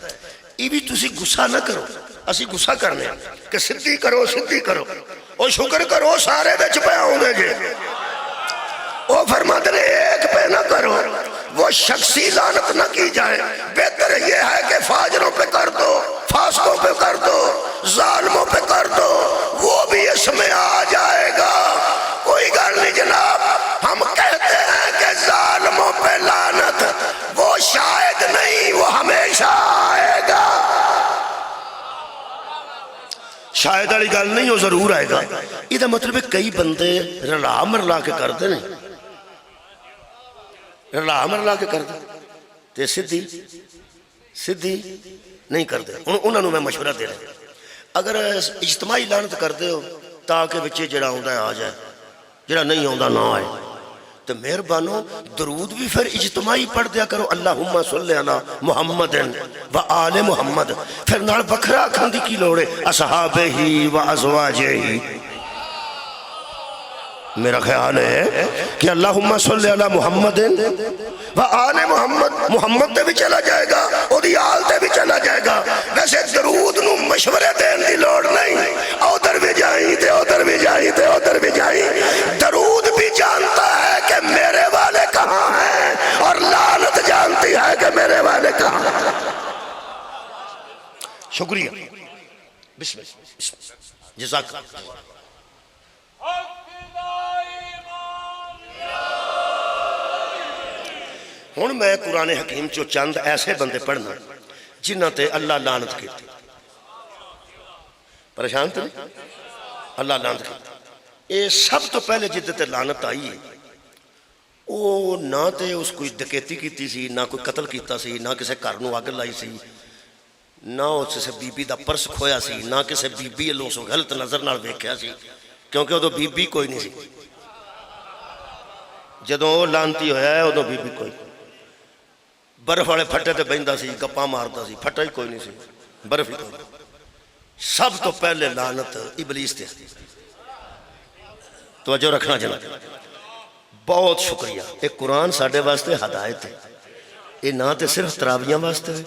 یہ بھی تسی غصہ نہ کرو، اسی غصہ کرنے کہ سدھی کرو سدھی کرو، اور شکر کرو سارے وچ پہ آؤں دے جے، وہ فرماتے ہیں ایک پہ نہ کرو، وہ شخصی لعنت نہ کی جائے، بہتر یہ ہے کہ فاجروں پہ کر دو، فاسقوں پہ کر دو، ظالموں پہ کر دو، وہ بھی اس میں آ جائے گا۔ کوئی گل نہیں جناب، ہم کہتے ہیں کہ ظالموں پہ لعنت وہ شاید نہیں، وہ ہمیشہ آئے گا۔ شاید والی گل نہیں، وہ ضرور آئے گا۔ یہ مطلب ہے کئی بندے رلا مرلا کے کرتے نہیں، رلا مرلا کے کرتے تے سدھی نہیں کرتے۔ انہوں نے میں مشورہ دے رہا اگر اجتماعی لعنت کرتے ہو تاکہ بچے جڑا ہوندا ہے آ جائے، جڑا نہیں ہوندا نہ آئے، تو مہربانو درود بھی پھر اجتماعی پڑھ دیا کرو، اللہم صلی علی محمد و آل محمد، پھر نال بکھرا کھان دی کی لوڑے اصحابہ ہی و ازواجہ ہی۔ میرا خیال ہے کہ اللہم صلی علی محمد و آل محمد، محمد تے بھی چلا جائے گا، اور دی آل تے بھی چلا جائے گا۔ ویسے درود نو مشورے دین دی لوڑ نہیں، ادھر بھی جائیں تے ادھر بھی جائیں تے ادھر بھی جائیں، درود بھی جانتا ہے کہ میرے والے کہاں ہیں، اور لعنت جانتی ہے کہ میرے والے کہاں ہیں۔ شکریہ، بسم اللہ، جزاک اللہ۔ ہن میں قرآن حکیم چو چند ایسے بندے پڑھنا جنہ تے اللہ لعنت کی تھی، پریشان تھے اللہ لعنت کی تھی۔ یہ سب تو پہلے جدے تے لعنت آئی ہے وہ نہ تے اس کوئی دکیتی کیتی سی، نہ کوئی قتل کیتا سی، نہ کسے گھر نو اگ لائی سی، نہ اس سے بی بی دا پرس کھویا سی، نہ کسے بی بی لوگ سو غلط نظر نال ویکھیا سی، کیونکہ وہ بی بی کوئی نہیں سی۔ جدوں وہ لعنتی ہویا ہے وہ بی بی کوئی، برف والے پھٹے تے بہندا سی، گپا مارتا سی، پھٹا ہی کوئی نہیں سی، برف ہی کوئی نہیں۔ سب تو پہلے لعنت ابلیس تے۔ توجہ رکھنا جناب، بہت شکریہ۔ ایک قرآن ساڑھے واسطے ہدایت ہے، یہ نہ تے صرف تراویاں واسطے ہے،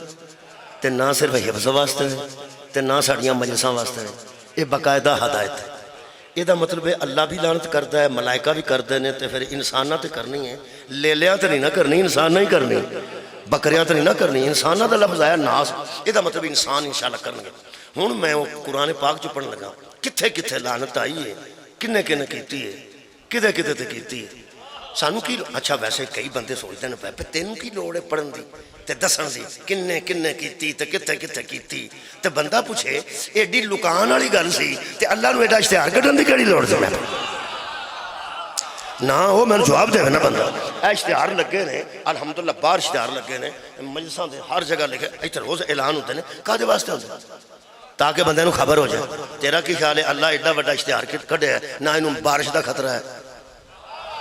تے نہ صرف حفظ واسطے ہے، تے نہ ساڑھیاں مجلساں واسطے ہے، یہ باقاعدہ ہدایت ہے۔ یہ دا مطلب ہے اللہ بھی لعنت کرتا ہے، ملائکہ بھی کردے نے، تے پھر انسانہ تے کرنی ہے، لیلیاں تے نہیں نہ کرنی، انسان نہیں کرنی، بکریاں تے نہیں نہ کرنی، انسانہ دا لفظ آیا ناس، یہ دا مطلب انسان انشاءاللہ کرنگے۔ ہون میں وہ قرآن پاک جو پڑھنے لگا، کتھے کتھے لعنت آئی ہے، کنے کنے کیتی ہے، کدے کدے تے کیتی ہے، سانو کی اچھا ویسے کئی بندے سوچتے ہیں پہ تینوں کی لوڑ ہے پڑھن دی تے دسن دی کنے کنے کیتی تے کتے کتے کیتی تے بندہ پوچھے ایڈی لکان والی گل سی تے اللہ نو ایڈا اشتہار کڈن دی کیڑی لوڑ سی میں نہ وہ میں جواب دے نا بندہ اشتہار لگے نے الحمدللہ باہر اشتہار لگے نے مجلساں دے ہر جگہ لکھے ایتھے روز اعلان ہوتے ہیں کادے واسطے ہوتے ہیں تاکہ بندے نو خبر ہو جائے تیرا کی خیال ہے اللہ ایڈا بڑا اشتہار کڈے ہے نہ انہوں بارش دا خطرہ ہے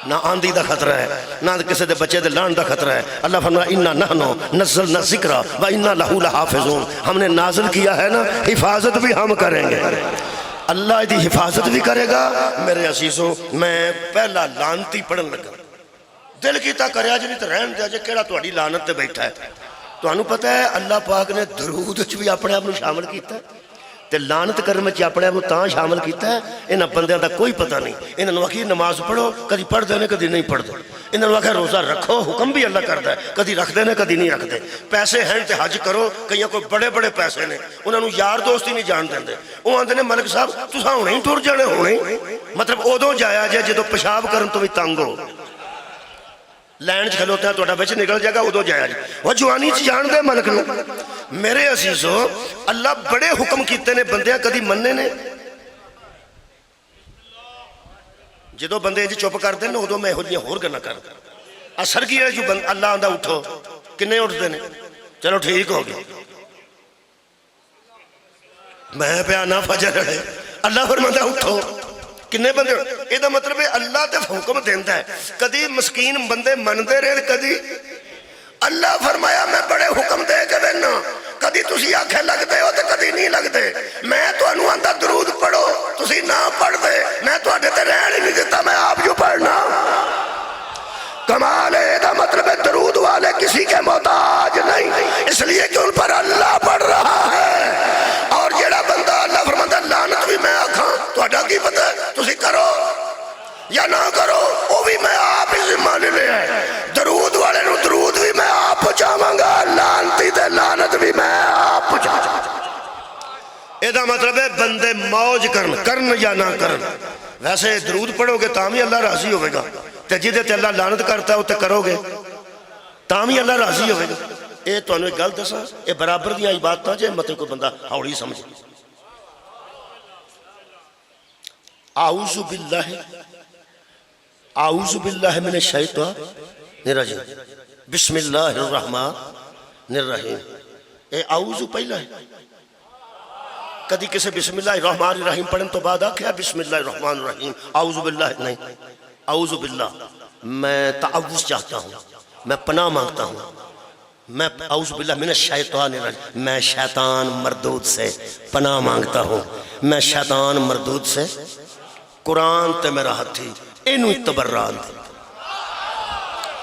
نہ آندھی دا خطرہ ہے نہ کسی دے بچے دے لان دا خطرہ ہے اللہ فرمایا اِنَّا نَحْنُ نَزَّلْنَا الذِّكْرَ وَإِنَّا لَهُ لَحَافِظُونَ ہم نے نازل کیا ہے نا حفاظت بھی ہم کریں گے اللہ دی حفاظت بھی کرے گا میرے عزیزوں میں پہلا لانتی پڑھن لگا دل کیتا کریا جی نہیں تو رہن دیا جی کیڑا تہاڈی لعنت تے بیٹھا ہے تو انہوں پتہ ہے اللہ پاک نے درود بھی اپنے آپ کو شامل کیتا ہے تے لعنت کرنے میں اپنے آپ کو تاں شامل کیتا ہے انہاں بندیاں دا کوئی پتہ نہیں انہاں نے آخی نماز پڑھو کدی پڑھ دینے کدی نہیں پڑھ دے انہاں نے آخی روزہ رکھو حکم بھی اللہ کرتا ہے کدی رکھ دینے کدی نہیں رکھ دے پیسے ہیں تے حج کرو کئی کوئی بڑے بڑے پیسے نے انہاں نے یار دوست ہی نہیں جان دے وہ آندے نے ملک صاحب تساں ہونے ہی ٹر جانے ہونے مطلب ادوں جایا جائے جدوں پیشاب کرن تو بھی تنگ ہو لائن کھلوتا ہے توڑا بچ نکل جائے گا ادھو جایا جائے وہ جوانی چی جان دے ملک نو میرے عزیزو اللہ بڑے حکم کیتے نے بندیاں کدی مننے نے جدو بندے جی چوپ کر دیں ادھو میں ہوجیاں ہور گنا کر اثر کی ہے جو اللہ آندہ اٹھو کنے اٹھ دینے چلو ٹھیک ہو گیا میں پہ آنا فجر رہے اللہ فرماتا اٹھو کنے بندے یہ مطلب ہے اللہ تے حکم دیندہ ہے کدی مسکین بندے مندے رہے کدی اللہ فرمایا میں بڑے حکم دے کے دینا کدی تسی آنکھیں لگ دے ہو تے کدی نہیں لگ دے میں تو انو آندہ درود پڑھو تسی نہ پڑھ دے میں تو آنے تے رہن ہی نہیں دیتا میں آپ جو پڑھنا کمال ہے دا مطلب ہے درود والے کسی کے محتاج نہیں اس لیے کہ ان پر اللہ پڑھ رہا ہے اور جیڑا بندہ اللہ فرماتا لعنت بھی میں آکھاں تو اڈا کی پتہ ہے تسی کرو یا نہ کرو وہ بھی میں آپ ہی ذمہ لے ہے درود والے نو درود بھی میں آپ پہنچاواں گا لعنتی دے لعنت بھی میں آپ پہنچاواں گا یہ دا مطلب ہے بندے موج کرن یا نہ کرن ویسے درود پڑھو گے تاں بھی اللہ راضی ہوئے گا تے جدے تے اللہ لعنت کرتا ہے وہ تے کرو گے تاں بھی اللہ راضی ہوئے گا یہ تو انہوں ایک گل دسا یہ برابر دیا بات تھا جے مطلب کوئی بندہ ہوڑی سمجھے اعوذ باللہ من الشیطان الرجیم بسم اللہ الرحمن الرحیم اے اعوذ پہلا ہے کدی کسے بسم اللہ الرحمن الرحیم پڑھن تو بعد آکھیا بسم اللہ الرحمن الرحیم اعوذ باللہ نہیں اعوذ باللہ میں تعوذ چاہتا ہوں میں پناہ مانگتا ہوں میں اعوذ باللہ من الشیطان الرجیم میں شیطان مردود سے پناہ مانگتا ہوں میں شیطان مردود سے قرآن تے میرا ہتھی اینو اتبران دے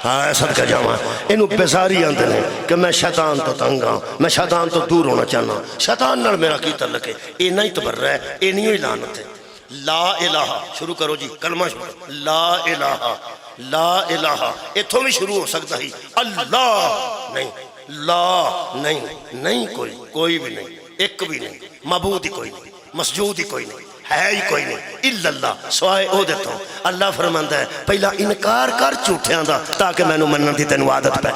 ہاں صدقہ جاواں اینو بیزاری آندے نے کہ میں شیطان تو تنگاں میں شیطان تو دور ہونا چاہنا شیطان نال میرا کی تعلق ہے اے نہیں تبر رہا ہے اے نہیں لعنت ہے لا الہ شروع کرو جی کلمہ شروع لا الہ لا الہ اتھوں بھی شروع ہو سکتا ہی اللہ نہیں لا نہیں کوئی بھی نہیں ایک بھی نہیں معبود ہی کوئی نہیں مسجود ہی کوئی نہیں ہے ہی کوئی نہیں الا اللہ سوائے او دیتا ہوں اللہ فرماندا ہے پہلا انکار کر جھوٹیاں دا تاکہ میں نو منن دی تینوں عادت پہ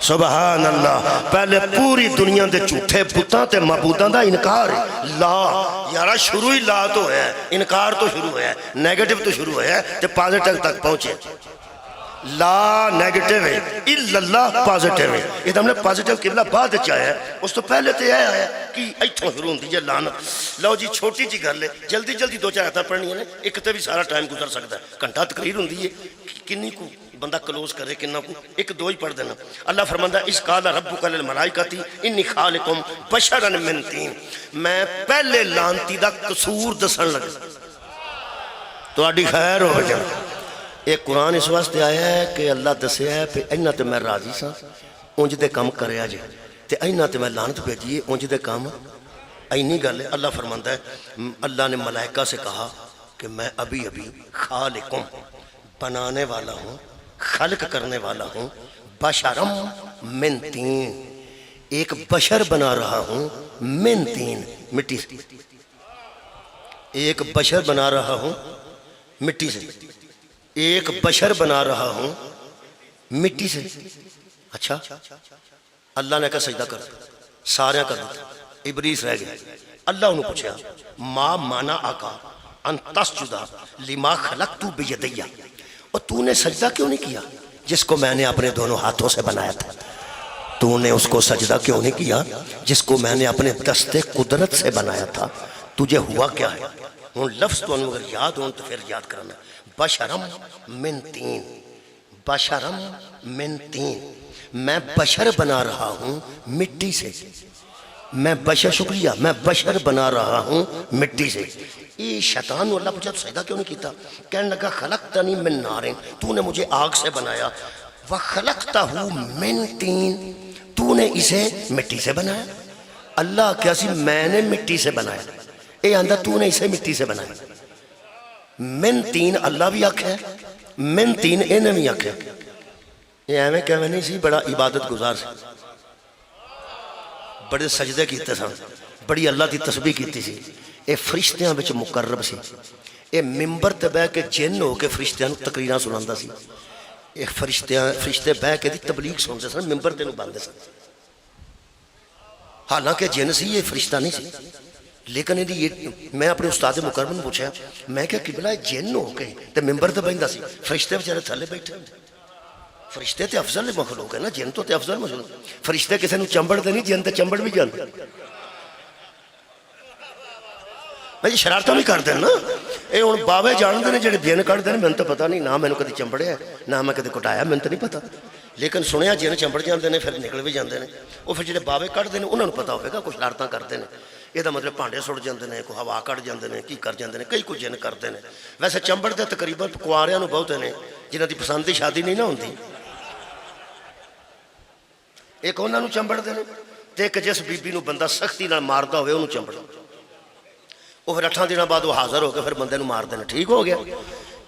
سبحان اللہ پہلے پوری دنیا دے جھوٹے بتاں تے معبوداں دا انکار لا یارا شروع ہی لا تو ہے انکار تو شروع ہے نیگیٹو تو شروع ہے تے پازیٹو تک پہنچے لا نیگیٹو ہے الا اللہ پازیٹو ہے یہ ہم نے پازیٹو قبلہ بعد چاہیا ہے اس تو پہلے تو یہ آیا کہ ایتھوں شروع ہوندی ہے لعنت لو جی چھوٹی جی گل ہے جلدی جلدی دو چار آیتاں پڑھنی ہے ایک تے بھی سارا ٹائم گزر سکتا ہے گھنٹہ تقریر ہوندی ہے کنی کو بندہ کلوز کرے کنہ کو ایک دو ہی پڑھ دینا اللہ فرماندہ اس قال ربک للملائکۃ انی خالقم بشرا من طین میں پہلے لعنتی دا قصور دسن لگا تہاڈی خیر ہو جائے ایک قرآن اس واسطے آیا ہے کہ اللہ دسیا ہے پہ اینہ تے میں راضی سا اونج دے کام کریا جے تے اینہ تے میں لعنت بھیجیے اونج دے کام اینی گل ہے اللہ فرماندہ ہے اللہ نے ملائکہ سے کہا کہ میں ابھی خالقم بنانے والا ہوں خلق کرنے والا ہوں بشرم من طین ایک بشر بنا رہا ہوں من طین مٹی سے ایک بشر بنا رہا ہوں مٹی سے ایک بشر بنا رہا ہوں مٹی سے اچھا اللہ نے کہا سجدہ کر سارے کر دیتا ابلیس رہ گیا اللہ انہوں پوچھا ما مانا آقا ان تسجدہ لما خلقتو بیدیہ اور تو نے سجدہ کیوں نہیں کیا جس کو میں نے اپنے دونوں ہاتھوں سے بنایا تھا تو نے اس کو سجدہ کیوں نہیں کیا جس کو میں نے اپنے دست قدرت سے بنایا تھا تجھے ہوا کیا ہے ان لفظ تو اگر یاد ہوں تو پھر یاد کرنا بشرم من طین بشرم من طین میں بشر بنا رہا ہوں مٹی سے میں بشر شکریہ میں بشر بنا رہا ہوں مٹی سے یہ شیطان نے اللہ پوچھا تو سجدہ کیوں نہیں کیتا کہنے لگا خلقتنی من نارن تو نے مجھے آگ سے بنایا وخلقتہ من طین تو نے اسے مٹی سے بنایا اللہ کیسی میں نے مٹی سے بنایا اے اندھا تو نے اسے مٹی سے بنایا من طین اللہ بھی آکھ ہے من طین انہیں بھی آکھ ہے یہ ایویں کہویں نہیں سی بڑا عبادت گزار سی بڑے سجدے کیتے سن بڑی اللہ دی تسبیح کیتی سی اے فرشتیاں بچ مقرب سی اے ممبر تے بہ کے جن ہو کے فرشتیاں نو تقریراں سناندا سی اے فرشتے بہ کے دی تبلیغ سنتے سن ممبر تے نو باندھے سن حالانکہ جن سی یہ فرشتہ نہیں سی لیکن میں اپنے استاد مکرم نے پوچھا میں کہ قبلہ جن ہو کے تے ممبر تے بہندا سی فرشتے بیچارے تھلے بیٹھے فرشتے تے افضل مخلوق ہے نا جن تو تے افضل مخلوق فرشتے کسی نو چمبڑ دے نہیں جن تے چمبڑ بھی جان بھائی شرارتوں بھی کرتے ہیں نا. یہ ہوں باوے جانتے ہیں جڑے جن کھڑتے ہیں. میں تو پتا نہیں نہ میں کدی چمبڑیا نہ میں کدی کٹایا, میں تو نہیں پتا, لیکن سنیا جن چمبڑ جاتے ہیں پھر نکل بھی جاتے ہیں. وہ پھر جڑے باوے کھڑتے ہیں انہوں نے پتا ہوگا کچھ شرارتیں کرتے ہیں. یہ مطلب بھانڈے سٹ جاتے ہیں, کوئی ہوا کٹ جاتے ہیں, کی کر جاتے ہیں, کئی کچھ جن کرتے ہیں. ویسے چمبڑ دے تقریباً کواریاں بہت نے جنہوں کی پسند کی شادی نہیں نہ ہوتی. ایک انہوں چمبڑتے ہیں تو ایک جس بی بی نو بندہ سختی نال مارتا ہوئے انہوں چمبڑ. وہ پھر 8 دنوں بعد وہ حاضر ہو کے پھر بندے نو مار دینا. ٹھیک ہو گیا.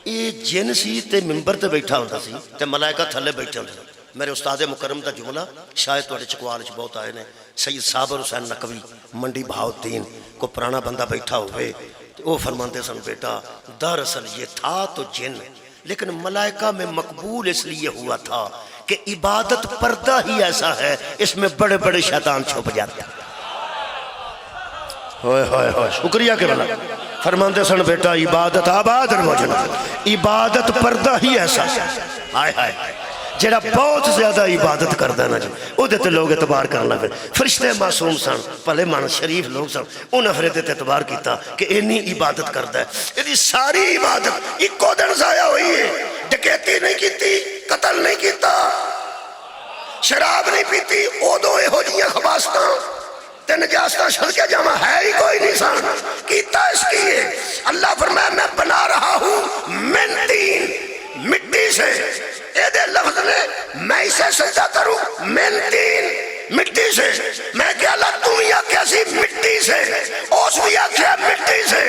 یہ جن سی تے ممبر تے بیٹھا ہوتا سی تے ملائکہ تھلے بیٹھے ہوتے. میرے استاد مکرم دا جملہ شاید تھوڑے چکوال چ بہت آئے نے. سید صابر حسین نقوی منڈی بہاؤالدین کو پرانا بندہ بیٹھا ہوئے وہ فرماتے سن بیٹا دراصل یہ تھا تو جن, لیکن ملائکہ میں مقبول اس لیے ہوا تھا کہ عبادت پردہ ہی ایسا ہے اس میں بڑے بڑے شیطان چھپ جاتے ہیں. ہوئے ہوئے ہوئے شکریہ کے بلا فرماتے سن بیٹا عبادت آباد روجن عبادت پردہ ہی ایسا ہے. آئے آئے جڑا بہت زیادہ عبادت کرتا ہے نا جی وہ دیتے لوگ اعتبار کرنا. پھر فرشتے معصوم سن پہلے مان شریف لوگ سن انہیں پھر دیتے اعتبار کیتا کہ اینی عبادت کرتا ہے. یہ ساری عبادت ایک کو دن ضائع ہوئی ہے. ڈکیتی نہیں کیتی, قتل نہیں کیتا, شراب نہیں پیتی, اودو اے ہو جیاں خباستاں تے نجاستاں شرکے جامع ہے ہی کوئی نہیں سان کیتا. اس کی ہے اللہ فرمایا میں بنا رہا ہوں من تین, مٹی سے. اے دے لفظ نے میں اسے سجدہ کروں من تین, مٹی سے. میں کہ اللہ تم یا کیسی مٹی سے, اوس بھی آکھیا مٹی سے.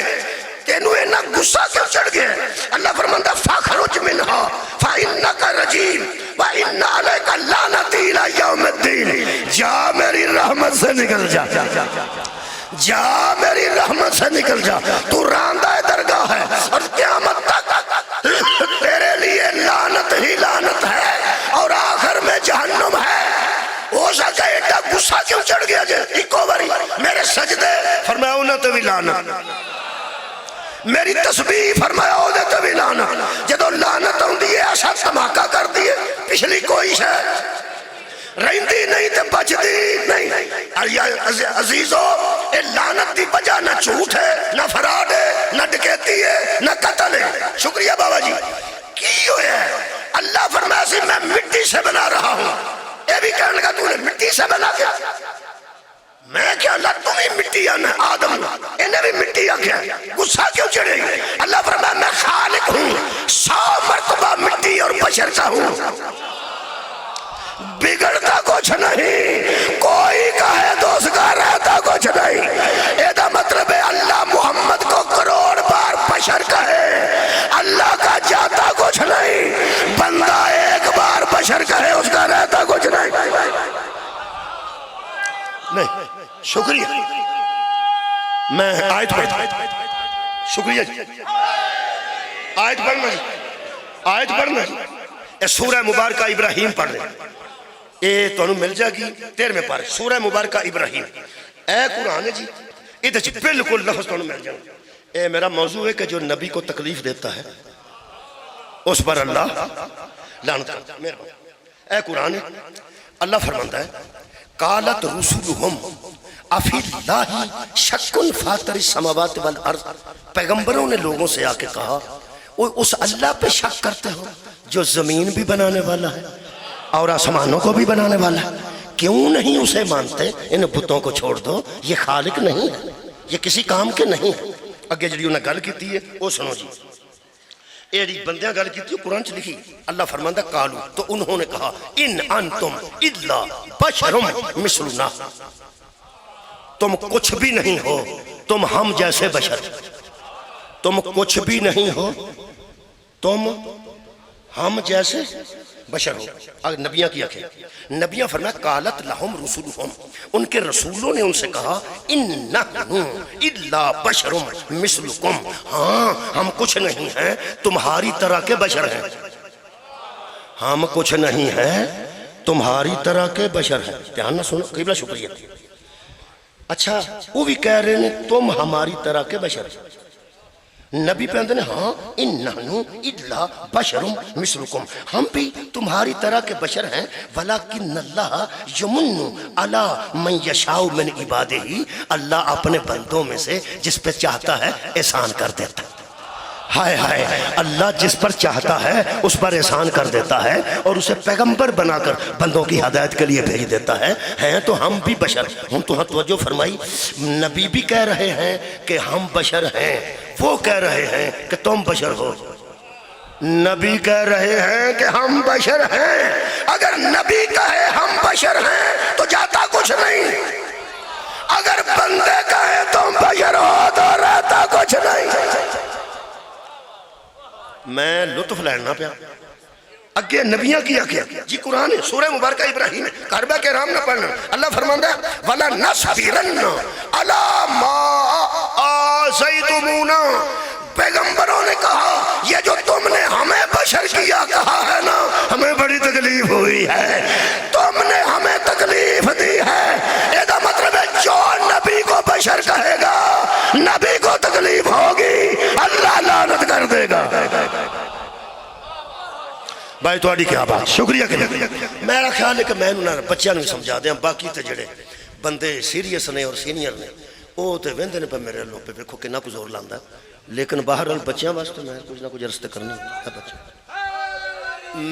تینو اینا غصہ کیوں چڑھ گیا؟ اللہ فرماندہ فَخْرُجْ مِنْهَا فَإِنَّكَ رَجِيمٌ وَإِنَّ عَلَيْكَ لَعْنَتِي إِلَىٰ يَوْمِ الدِّينِ. جا میری رحمت سے نکل جا, جا میری رحمت سے نکل جا. تو راندہ درگاہ ہے اور قیامت تک تیرے لیے لعنت ہی لعنت ہے اور آخر میں جہنم ہے. ہو سکتا ہے ایڈا غصہ کیوں چڑھ گیا جے ایکو باری میرے سجدے فرمایا انہوں تو بھی لعنت, میری تسبیح فرمایا او دے تو بھی لعنت. جدو لعنت ہوں دیئے ایسا دھماکہ کر دیئے پچھلی کوئی شاید رہندی نہیں تے بچ دی نہیں. عزیزو اے لعنت دی وجہ نہ جھوٹ ہے, نہ فراڈ ہے, نہ ڈکیتی ہے, نہ قتل ہے. شکریہ بابا جی. کی ہوئے ہے اللہ فرمایا سی میں مٹی سے بنا رہا ہوں. اے بھی کہنے لگا تو نے مٹی سے بنا کیا؟ میں کیا اللہ تمہیں مٹی آنا ہے, آدم انہیں بھی مٹی آکھیا ہے, غصہ کیوں چڑھے گئے؟ اللہ فرمایا میں خالق ہوں, 100 مرتبہ مٹی اور بشر کا ہوں, بگڑتا کچھ نہیں, کوئی کہے دوست کا رہتا کچھ نہیں. ایدہ مطلب ہے اللہ محمد کو کروڑ بار بشر کہے, اللہ کا جاتا کچھ نہیں. بندہ ایک بار بشر کہے اس کا رہتا کچھ نہیں. نہیں شکریہ. میں آیت پڑھتا, شکریہ جی. آیت پڑھنا جی, آیت پڑھنا جی. اے سورہ مبارکہ ابراہیم پڑھ رہے ہیں, اے تو انہوں مل جائے گی 13ویں پارے سورہ مبارکہ ابراہیم. اے قرآن ہے جی, ادھر جی بالکل لفظ تو انہوں مل جائے. اے میرا موضوع ہے کہ جو نبی کو تکلیف دیتا ہے اس پر اللہ لعنت کرتا ہے. اے قرآن ہے, اللہ فرماتا ہے قالت رسولہم افی اللہ شکن فاتر السماوات والارض. پیغمبروں نے لوگوں سے آ کے کہا اس اللہ پہ شک کرتے ہو جو زمین بھی بنانے والا ہے اور آسمانوں کو بھی بنانے والا ہے, کیوں نہیں اسے مانتے؟ ان بتوں کو چھوڑ دو, یہ خالق نہیں ہے, یہ کسی کام کے نہیں ہے. اگے جڑی انہیں گل کیتی ہے وہ سنو جی. ایڈی بندیاں گل کیتی ہے قرآن چ لکھی. اللہ فرماندہ قالو تو انہوں نے کہا ان انتم الا بشرم مثلنا, تم کچھ بھی نہیں ہو, تم ہم جیسے بشر. تم کچھ بھی نہیں ہو, تم ہم جیسے بشر ہو. اگر نبیاں کیا کہ نبیاں فرمایا قالت لہم رسولہم, ان کے رسولوں نے ان سے کہا انہم الا بشرم مثلکم, ہاں ہم کچھ نہیں ہیں تمہاری طرح کے بشر ہیں. ہم کچھ نہیں ہیں تمہاری طرح کے بشر ہیں. دھیان نہ سنو قبلہ شکریہ. اچھا وہ بھی کہہ رہے ہیں تم ہماری طرح کے بشر. نبی پہ اندر ہاں انہنو الا بشر مثلکم، ہم بھی تمہاری طرح کے بشر ہیں، ولیکن اللہ یمن علی من یشاء من عبادہ، اللہ اپنے بندوں میں سے جس پہ چاہتا ہے احسان کر دیتا ہے۔ ہائے ہائے، اللہ جس پر چاہتا ہے اس پر احسان کر دیتا ہے اور اسے پیغمبر بنا کر بندوں کی ہدایت کے لیے بھیج دیتا ہے۔ ہیں تو ہم بھی بشر، ہم تو توجہ فرمائی، نبی بھی کہہ رہے ہیں کہ ہم بشر ہیں، وہ کہہ رہے ہیں کہ تم بشر ہو۔ نبی کہہ رہے ہیں کہ ہم بشر ہیں، اگر نبی کہے ہم بشر ہیں تو جاتا کچھ نہیں، اگر بندے کہے تم بشر ہو تو رہتا کچھ نہیں۔ میں لطف لینا پیا اگے نبیاں کیا جی قرآن ہے، سورہ مبارکہ ابراہیم ہے، کعبہ کے رام نہ پڑھنا۔ اللہ فرماندہ ہے وَلَنَصْبِرَنَّ عَلَى مَا آذَيْتُمُونَا، پیغمبروں نے کہا یہ جو تم نے ہمیں بشر کیا کہا ہے نا، ہمیں بڑی تکلیف ہوئی ہے، تم نے ہمیں تکلیف دی ہے۔ یہ دا مطلب ہے جو نبی کو بشر کہے گا نبی کو تکلیف ہوگی، اللہ لعنت کر دے گا۔ بھائی تواڈی کیا بات، شکریہ کہ میرا خیال ہے کہ میں انہوں نے بچیاں نہیں سمجھا دیا، باقی تے جڑے بندے سیریس نے اور سینئر نے وہ تے ویندے نے پہ میرے لوگ پہ دیکھو کہ نہ کچھ زور لاندا، لیکن باہر بچیاں واسطے میں کچھ نہ کچھ عرض کرنی ہے۔ بچے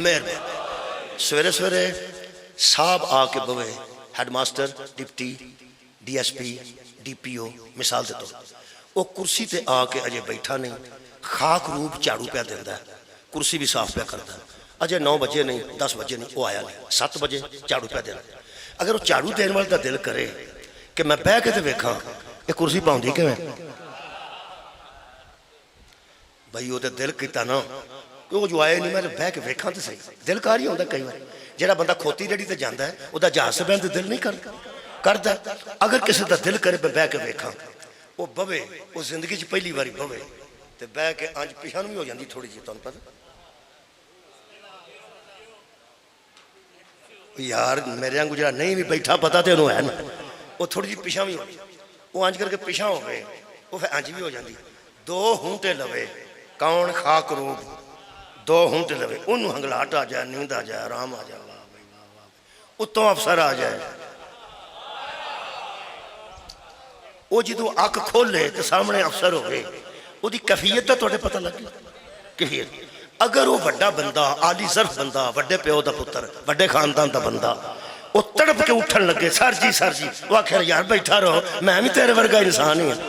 میرے سویرے سویرے صاحب آ کے بوے، headmaster, deputy, D S P, D P O, مثال دیتا ہوں، وہ کرسی تے آ کے اجے بیٹھا نہیں، خاک روپ چاڑو پہ دیندہ ہے، کرسی بھی صاف پہ کرتا ہے، اجے 9 بجے نہیں 10 بجے نہیں وہ آیا نہیں 7 بجے چاڑو پہ دینا۔ اگر وہ چاڑو دین والا دل کرے کہ میں بہ کے تے ویکھاں یہ کرسی پاؤں دی کہ میں بھائی وہ دل کیتا نا کہ وہ جو آئے نہیں میں بہ کے ویکھاں تے صحیح، دل کار ہی ہوندہ کئی بار، جیڑا بندہ کھوتی ریڈی تے جاندہ ہے وہ دا جہاز سے بہن تے دل نہیں کرتا۔ اگر کسی دا دل کرے بہ کے ویکھاں وہ بوے، وہ زندگی چ پہلی باری بوے تے بہ کے آنج پیشان بھی ہو جاندی تھوڑی جی تو پتہ یار میرے آنگو جڑا نہیں بھی بیٹھا پتا تے انہوں ہے نا وہ تھوڑی جی پیشاں بھی ہو وہ آنج کر کے پیشاں ہو گئے وہ پھر آنج بھی ہو جاندی، 2 ہونٹے لوے کون خاک روب 2 ہونٹے لوے انہوں ہنگلاٹ آ جائے، نیند آ جائے، آرام آ جائے، اتوں افسر آ جائے، وہ جدو آنکھ کھول لے تو سامنے افسر ہو گئے، وہ دی کیفیت تو توڑے پتہ لگی کیفیت۔ اگر وہ بڑا بندہ عالی ظرف بندہ وڈے پیو دا پتر وڈے خاندان دا بندہ وہ تڑپ کے اٹھن لگے سر جی وہ آخر یار بیٹھا رہو میں بھی تیرے ورگا انسان ہی ہوں،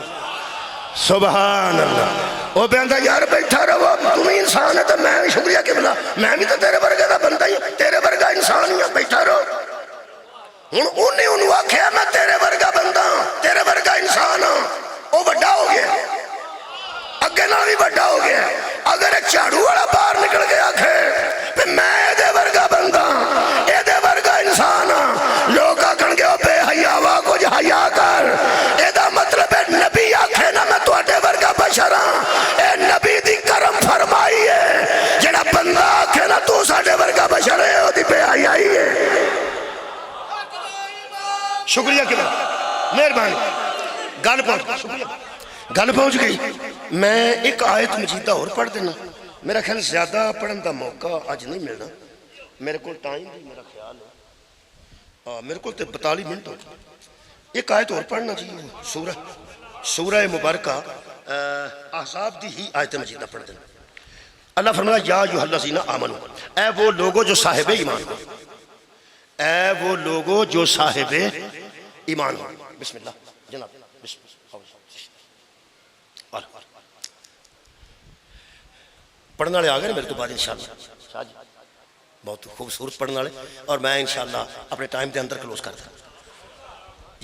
سبحان اللہ، وہ بیندہ یار بیٹھا رہو تم ہی انسان ہے تو میں بھی شکریہ کہ بلا میں بھی تو تیرے ورگا دا بندہ ہی تیرے ورگا انسان ہی ہوں، بیٹھا رہو۔ انہیں انہوں آکھیا میں تیرے ورگا بندہ تیرے ورگا انسان ہوں، وہ بڑا ہو گیا اگے نہ بھی بڑا ہو گیا۔ اگر ایک چاڑو والا باہر نکل گیا کہ میں دے ورگا بندہ اے دے ورگا انسان لوگ آکھن گے بے حیاوا کچھ حیا کر، اے دا مطلب ہے نبی آکھے نا میں تواڈے ورگا بشر ہاں، اے نبی دی کرم فرمائی ہے، جڑا بندہ آکھے نا تو ساڈے ورگا بشر ہے او دی بے حیائی ہے۔ شکریہ کہ مہربانی گل پہنچ گئی۔ میں ایک آیت مجیدہ اور پڑھ دینا، میرا خیال زیادہ پڑھن دا موقع آج نہیں ملنا، میرے کو ٹائم بھی میرا خیال ہے میرے کو 42 منٹ ہو گئے۔ ایک آیت اور پڑھنا چاہیے، سورہ مبارکہ احزاب دی ہی آیت مجیدہ پڑھ دینا۔ اللہ فرمایا یا ایھا الذین آمنوا، اے وہ لوگوں جو صاحب ایمان ہو، اے وہ لوگوں جو صاحب ایمان ہو۔ بسم اللہ جناب بسم اللہ پڑھنے والے آگئے میرے تو بعد انشاءاللہ بہت خوبصورت پڑھنے والے، اور میں انشاءاللہ اپنے ٹائم دے اندر کلوز کرتا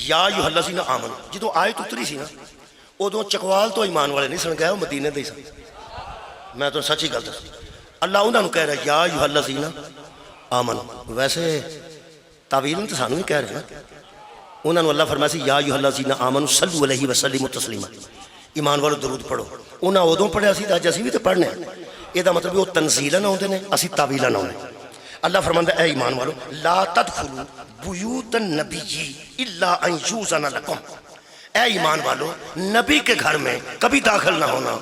یا ایھا الذین آمنوا جدو آیت اتری سی نا ادو چکوال تو ایمان والے نہیں سن گئے، وہ مدینے دے سن، میں تو سچی گل دس اللہ انہوں نے کہہ رہا یا ایھا الذین آمنوا، ویسے تعویل تو سانو ہی کہہ رہے ہیں، انہوں نے اللہ فرمایا سی یا ایھا الذین آمنوا صلوا علیہ وسلموا تسلیما، ایمان والو درود پڑھو، انہاں ادوں پڑھیا سی اج اسی بھی تو پڑھنے یہ دا مطلب وہ تنزیلاً ہوندے نے اسی تعویلاً ہوندے۔ اللہ فرماندا اے ایمان والو لا تدخلوا بیوت النبی الا ان یوزن لکم، اے ایمان والو نبی کے گھر میں کبھی داخل نہ ہونا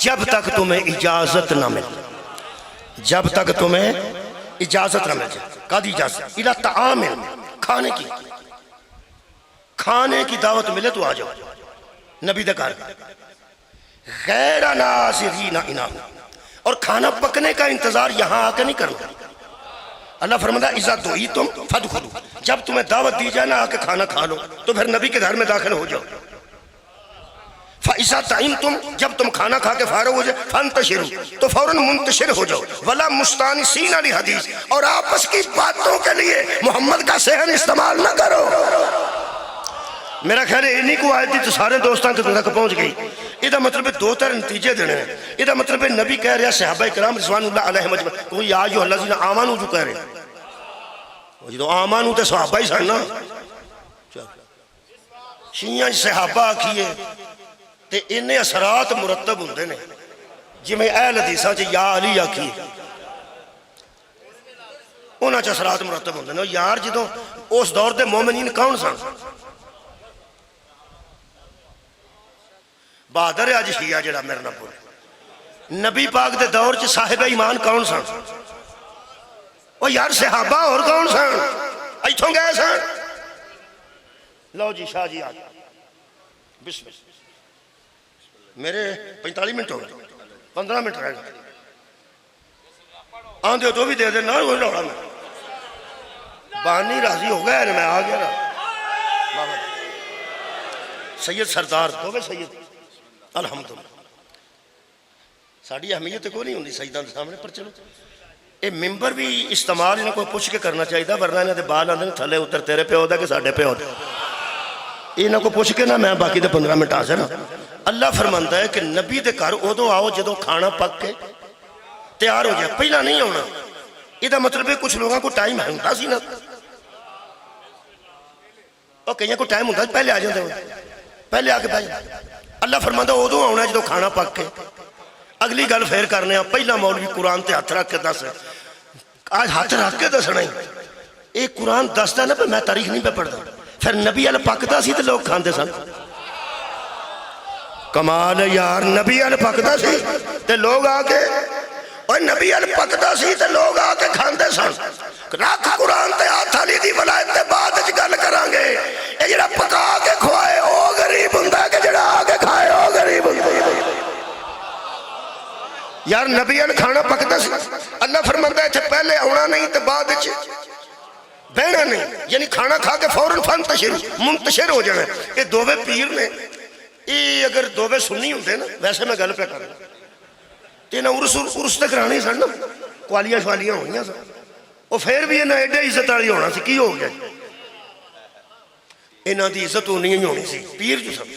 جب تک تمہیں اجازت نہ مل، جب تک تمہیں اجازت نہ مل جائے. قادی اجازت الا طعام، کھانے کی دعوت ملے تو آ جاؤ نبی دے گھر، غیر ناظرین اناہ، اور کھانا پکنے کا انتظار یہاں آ کے نہیں کرنا. اللہ فرماتا ہے اذا دعیتم فادخلوا، جب تمہیں دعوت دی جائے نا آ کے کھانا کھا لو تو پھر نبی کے گھر میں داخل ہو جاؤ. فَإِذَا طَعِمْتُمْ، جب تم کھانا کھا کے فارغ ہو جائے فَانْتَشِرُوا، تو فوراً منتشر ہو جاؤ. وَلَا مُسْتَانِسِينَ لِحَدِيث، اور آپس کی باتوں کے لیے محمد کا صحن استعمال نہ کرو. میرا خیال ہے انہی کو آیت دی تو سارے دوستان کے تک پہنچ گئی. یہ مطلب ہے دو تر نتیجے دینے ہیں. یہ مطلب ہے نبی کہہ رہے ہیں صحابہ کرام رضوان اللہ علیہ مجمع کوئی یا ایھا الذین آمنوا جو کہہ رہے ہیں، جو آمنوا تے صحابہ ہی سن نا. شیعہ صحابہ کیے تے انہیں اثرات مرتب ہوندے نے، جی میں اہل حدیثاں چ یا علی آکھی انہاں چ اثرات مرتب ہوندے نے. یار جدوں اس دور دے مومنین کون سن؟ بہادر ہے آج شیعہ جڑا میرے نام بولے. نبی پاک دے دور چ صاحب ایمان کون سن؟ او یار صحابہ اور کون سن؟ ایتھوں گئے سن. لو جی شاہ جی آج بسم اللہ. میرے 45 منٹ ہو گئے، 15 منٹ رہ گئے. آن دے تو بھی دے دے نہ ہوئی لوڑا میں بانی راضی ہو گیا ہے. میں آ گیا نا سید سردار دو گے سید الحمدللہ. ساڑھی اہمیت کو نہیں ہوندی سیدان دے سامنے، پر چلو اے ممبر بھی استعمال انہیں کو پوچھ کے کرنا چاہیے. ورنہ انہیں دے بال آندے تھلے اتر تیرے پہ ہوتا کہ ساڑھے پہ ہوتا. انہیں کو پوچھ کے نا میں باقی دے 15 منٹ آ سے نا. اللہ فرماندا ہے کہ نبی دے گھر ادو آؤ جدو کھانا پک کے تیار ہو جائے، پہلا نہیں ہونا. یہ مطلب ہے کچھ لوگوں کو ٹائم ہوتا سی نا، اور کئی کو ٹائم ہوتا پہلے آ جاتے ہیں، پہلے آ کے پہ جاتے. اللہ فرماندا ادو آنا جدو کھانا پک کے. اگلی گل پھر کرنے ہیں. پہلا مولوی قرآن تے ہاتھ رکھ کے دس، آج ہاتھ رکھ کے دسنا ہی یہ قرآن دستا نا. میں تاریخ نہیں پہ پڑھتا. پھر نبی ال پکتا سی تو لوگ کھاندے سن. کمال یار، نبی ال پکتا سی تے لوگ آ کے، اور نبی ال پکتا سی تے لوگ آ کے کھاندے سن. رکھ قرآن تے ہاتھ علی دی ولایت تے بعد وچ گل کران گے. اے جڑا پکا کے کھوائے او غریب ہوندا کہ جڑا آ کے کھائے او غریب ہوندا. یار نبی ال کھانا پکتا سی. اللہ فرماندا ہے پہلے آنا نہیں تے بعد وچ بہنا نہیں، یعنی کھانا کھا کے فوراً فانتشر منتشر ہو جانا. یہ دووے پیر نے، یہ اگر دووے سنی ہوندے نا، ویسے میں گل پہ کر رہا تے نہ عرس تے کرانی سن نا، کوالیاں شوالیاں ہوئیاں سن. وہ پھر بھی انہیں ایڈے عزت والی ہونا سی. کی ہو گیا انہاں دی عزت ہونی ہی ہونی سی. پیر جو سب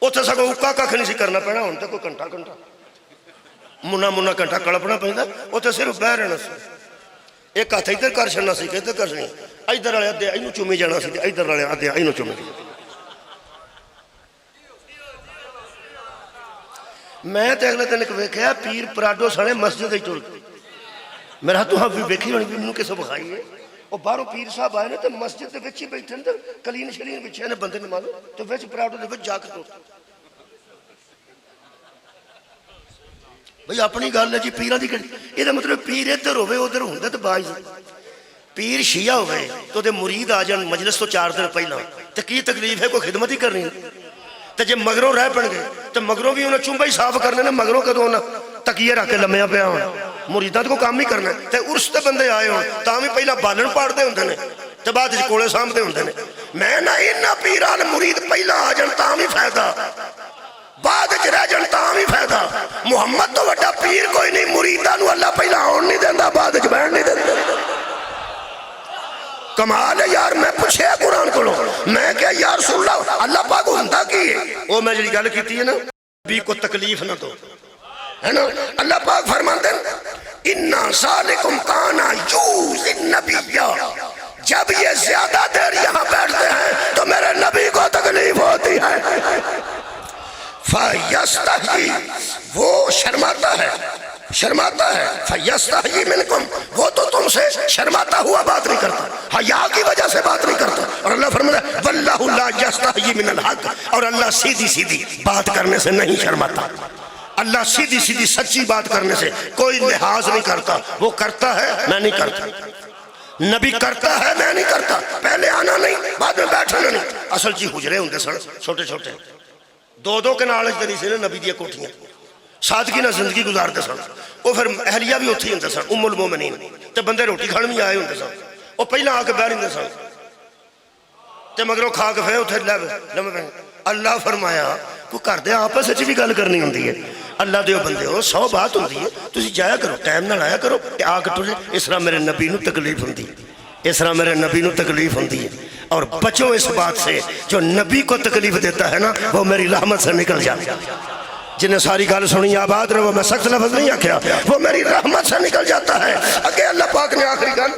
اتنے سگوں اکا کھ نہیں سی کرنا پینا. ہوں تو کوئی گھنٹہ منا گھنٹہ کڑپنا پہنتا. اتنے صرف بہ رہنا سی. ایک ہاتھ ادھر کر چڑنا سی کہ ادھر کر چڑنا، ادھر والے ادھے اینوں چومی جانا سی، ادھر والے ادھے اینوں چومی. میں تے اگلے دن ویکھیا پیر پراڈو سنے مسجد ہی ٹر گئے. میرا تو ہاں بھی ویکھی ہونی بھی منوں کسے بخائی ہے. وہ باہروں پیر صاحب آئے نا تے مسجد دے وچ ہی بیٹھے نے، کلین شلین بچھے نے بندے نماز تے وچ پراڈو دے وچ جا کے ٹر. بھئی اپنی گل ہے جی پیراں دی گل. یہ مطلب پیر ادھر ہوے ادھر ہوندا تے باعث پیر شیعہ ہوئے تو دے مرید آ جان مجلس تو 4 دن پہلا تے کی تکلیف ہے؟ کوئی خدمت ہی کرنی تے جے مگروں رہ پڑ گئے تے مگروں بھی انہیں چنبا ہی صاف کرنے نے. مگروں کدوں انہیں تکیے رکھ کے لمیا پیا ہونا، مریداں کو کام نہیں کرنا. تے عرس تے بندے آئے ہون تاں بھی پہلا بالن پاڑتے ہوندے نے تے بعد وچ کولے سامتے ہوندے نے. میں نہ انہاں پیران مرید پہلا آ جان تاں بھی فائدہ، بعد وچ رہ جان تاں بھی فائدہ. محمد تو وڈا پیر کوئی نہیں. مریداں نو اللہ پہلا آن نہیں دیندا، بعد وچ بیٹھ نہیں دیندا. کمال ہے یار. میں پوچھیا قرآن کو، میں کہا یا رسول اللہ پاک ہوندا کی ہے؟ وہ میں جڑی گل کیتی ہے نا، نبی کو تکلیف نہ دو، ہے نا. اللہ پاک فرماتے ہیں اِنَّا ذَلِكُمْ كَانَ يُؤْذِي النَّبِيَّ. جب یہ زیادہ دیر یہاں بیٹھتے ہیں تو میرے نبی کو تکلیف ہوتی ہے. فَيَسْتَحْيِي، وہ شرماتا ہے فَيَسْتَحْيِي مِنْكُمْ، وہ تو تم سے شرماتا ہوا بات نہیں کرتا، حیا کی وجہ سے بات نہیں کرتا. اور اللہ فرماتا ہے وَاللَّهُ لَا يَسْتَحْيِي مِنَ الْحَقِّ، اور اللہ سیدھی سیدھی بات کرنے سے نہیں شرماتا. اللہ سیدھی سیدھی سچی بات کرنے سے کوئی لحاظ نہیں کرتا، وہ کرتا ہے میں نہیں کرتا، نبی کرتا ہے میں نہیں کرتا، پہلے آنا نہیں بعد میں بیٹھنا نہیں۔ اصل جی حجرے ہوندے سن چھوٹے چھوٹے، دو دو کے نالج دری سے نبی دیا کوٹھیاں، سادگی نہ زندگی گزارتے سن، وہ پھر اہلیہ بھی اتھی ہوندے سن، ام المومنین تے بندے روٹی کھانے بھی آئے ہوندے سن، وہ پہلا آ کے بیٹھ ہوندے سن تے مگروں کھا کے پھر اتھے لمبے۔ اللہ فرمایا کو کر دے آپس سے بھی گل کرنی ہوندی ہے، اللہ دیو بندے ہو 100 بات ہوندی ہے، تسی جایا کرو ٹائم نہ لایا کرو کہ آ کے ٹرے۔ اس طرح میرے نبی نو تکلیف ہوندی، اس طرح میرے نبی نو تکلیف ہوندی ہے، اور بچو اس بات سے جو نبی کو تکلیف دیتا ہے نا وہ میری رحمت سے نکل جاتا ہے۔ جنہیں ساری گل سنی آباد رہے وہ میں سخت لفظ نہیں آکھیا، وہ میری رحمت سے نکل جاتا ہے۔ اگے اللہ پاک نے آخری گل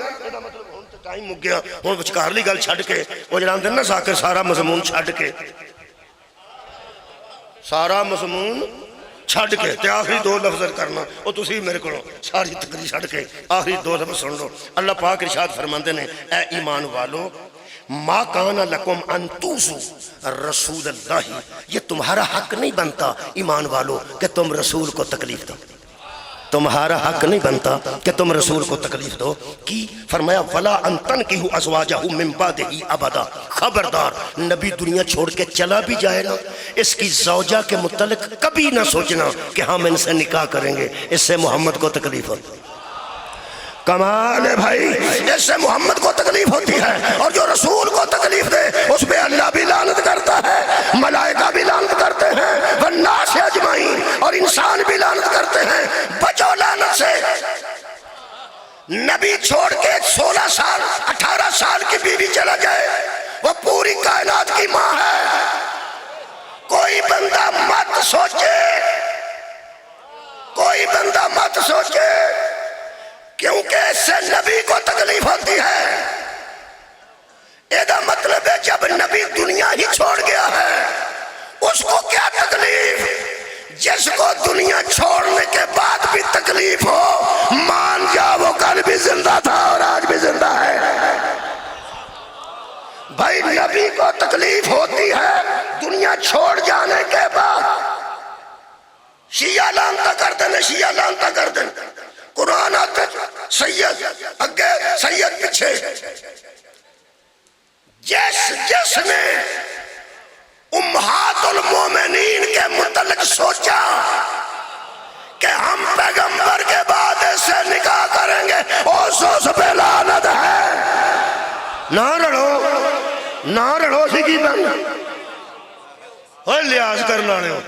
ٹائم مک گیا ہوں وچکارلی گل چھڈ کے وہ جنان دن نا ذاکر سارا مضمون چھڈ کے سارا مضمون چھڈ کے تے آخری 2 لفظ کرنا وہ تسی میرے کو ساری تقریر چھڈ کے آخری 2 لفظ سن لو۔ اللہ پاک ارشاد فرماندے نے اے ایمان والو ما کان لکم ان توزوا رسول اللہ، یہ تمہارا حق نہیں بنتا ایمان والو کہ تم رسول کو تکلیف دو، تمہارا حق نہیں بنتا کہ تم رسول کو تکلیف دو۔ کی فرمایا ولا ان تنکحوا ازواجہ من بعدہ ابدا، خبردار نبی دنیا چھوڑ کے چلا بھی جائے نا اس کی زوجہ کے متعلق کبھی نہ سوچنا کہ ہم ان سے نکاح کریں گے، اس سے محمد کو تکلیف ہوتی۔ کمال ہے بھائی، اس سے محمد کو تکلیف ہوتی ہے، اور جو رسول کو تکلیف دے اس پہ اللہ بھی لعنت کرتا ہے، ملائکہ بھی لعنت کرتے ہیں، والناس اجمعین، اور انسان بھی لعنت کرتے ہیں۔ بچو لعنت سے۔ نبی چھوڑ کے 16 سال 18 سال کی بیوی چلا جائے، وہ پوری کائنات کی ماں ہے۔ کوئی بندہ مت سوچے، کوئی بندہ مت سوچے کیونکہ اس سے نبی کو تکلیف ہوتی ہے۔ یہ مطلب ہے جب نبی دنیا ہی چھوڑ گیا ہے اس کو کیا تکلیف؟ جس کو دنیا چھوڑنے کے بعد بھی تکلیف ہو مان جا وہ کل بھی زندہ تھا اور آج بھی زندہ ہے۔ بھائی نبی کو تکلیف ہوتی ہے دنیا چھوڑ جانے کے بعد۔ شیعہ لانتا کر دینے، شیعہ لانتا کر دینے، قرآن آتے سید اگے سید پیچھے۔ جس نے امہات المومنین کے متعلق سوچا کہ ہم پیغمبر کے بعد سے نکاح کریں گے اس پہ لعنت ہے۔ نہ رڑو سی کی بن لحاظ کرنا رہے ہو۔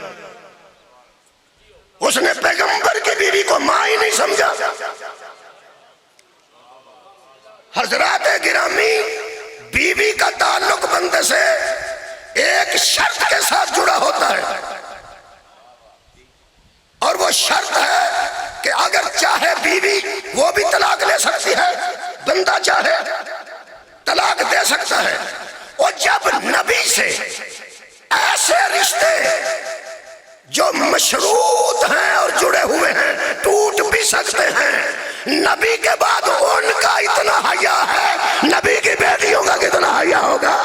اس نے پیغمبر کی بیوی کو ماں ہی نہیں سمجھا۔ حضرات گرامی، بیوی کا تعلق بندے سے ایک شرط کے ساتھ جڑا ہوتا ہے، اور وہ شرط ہے کہ اگر چاہے بیوی وہ بھی طلاق لے سکتی ہے، بندہ چاہے طلاق دے سکتا ہے۔ اور جب نبی سے ایسے رشتے جو مشروط ہیں اور جڑے ہوئے ہیں ٹوٹ بھی سکتے ہیں، نبی کے بعد ان کا اتنا حیا ہے، نبی کی بیٹیوں کا کتنا حیا ہوگا۔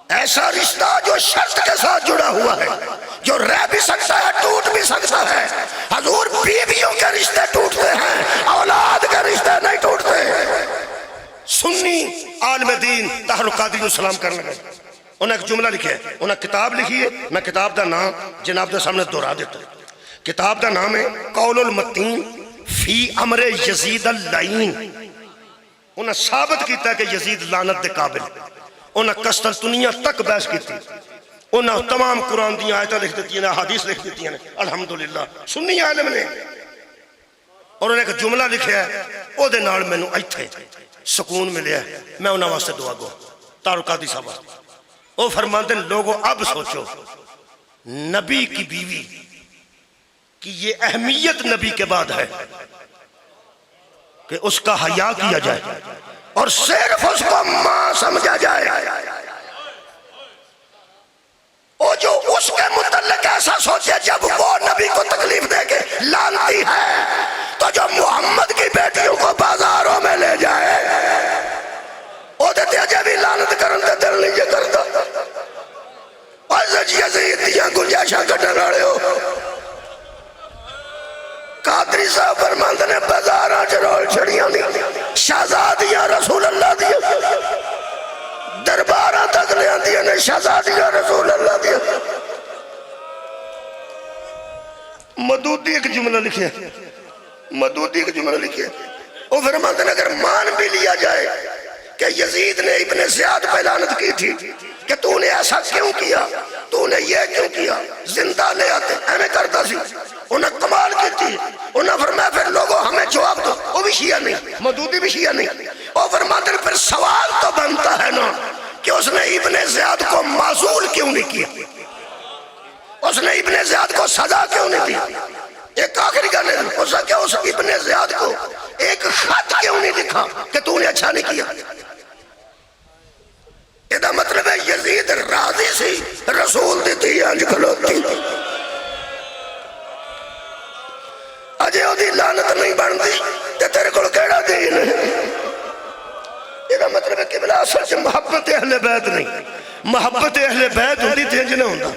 ایسا رشتہ جو شرط کے ساتھ جڑا ہوا ہے، جو رہ بھی سکتا ہے ٹوٹ بھی سکتا ہے۔ حضور بیویوں کے رشتے ٹوٹتے ہیں، اولاد کے رشتے نہیں ٹوٹتے۔ سنی عالم دین طاہر القادری کو سلام کرنے گئے، انہیں ایک جملہ لکھے، انہیں کتاب لکھی ہے، میں کتاب دا نام جناب دے سامنے دہرا دیتا ہوں۔ کتاب دا نام ہے قول المتین فی امر یزید اللعین۔ انہیں ثابت کیتا ہے کہ یزید لعنت دے قابل، انہیں قسطنطنیہ تک بحث کی تھی، انہیں تمام قرآن دی آیتیں لکھ دیتی ہیں، حدیث لکھ دیتی ہیں، الحمدللہ سنی عالم نے۔ اور انہیں ایک جملہ لکھیا ہے، او دے نال میں نو ایتھے سکون ملیا ہے، میں انہاں واسطے دعا گو طاہر القادری صاحب۔ وہ فرماتے ہیں لوگوں اب سوچو نبی کی بیوی کی یہ اہمیت نبی کے بعد ہے کہ اس کا حیا کیا جائے اور صرف اس کو ماں سمجھا جائے۔ وہ جو اس کے متعلق ایسا سوچے جب وہ نبی کو تکلیف دے کے لانتی ہے، تو جو محمد کی بیٹیوں کو بازاروں میں لے جائے وہ دیتے اجے بھی لعنت کرن دے دل نہیں شہزادیاں رسول اللہ دیا مدودی ایک جملہ لکھے مدودی ایک جملہ لکھے وہ فرماتے ہیں اگر مان بھی لیا جائے کہ یزید نے ابن زیاد پہ لعنت کی تھی کہ تو نے ایسا کیوں کیا تو نے یہ کیوں کیا زندہ لے آتے ایمیں کرتا سی انہیں کمال کی تھی انہیں فرمایا پھر لوگوں ہمیں جواب دو وہ بھی شیعہ نہیں مدودی بھی شیعہ نہیں وہ فرماتے ہیں پھر سوال تو بنتا ہے نا کہ اس نے ابن زیاد کو معزول کیوں نہیں کیا اس نے ابن زیاد کو سزا کیوں نہیں دی ایک آخری گانے اس ابن زیاد کو ایک خط کیوں نہیں دکھا کہ تو نے اچھا نہیں کیا یہ مطلب ہے یزید راضی سی رسول دیتی آج کھلوتی اجے وہ دی لعنت نہیں بندی تے تیرے کو کیڑا دین یہ مطلب ہے کہ بلا اصل سے محبت اہل بیت نہیں محبت اہل بیت ہوتی تینج نہ ہوتا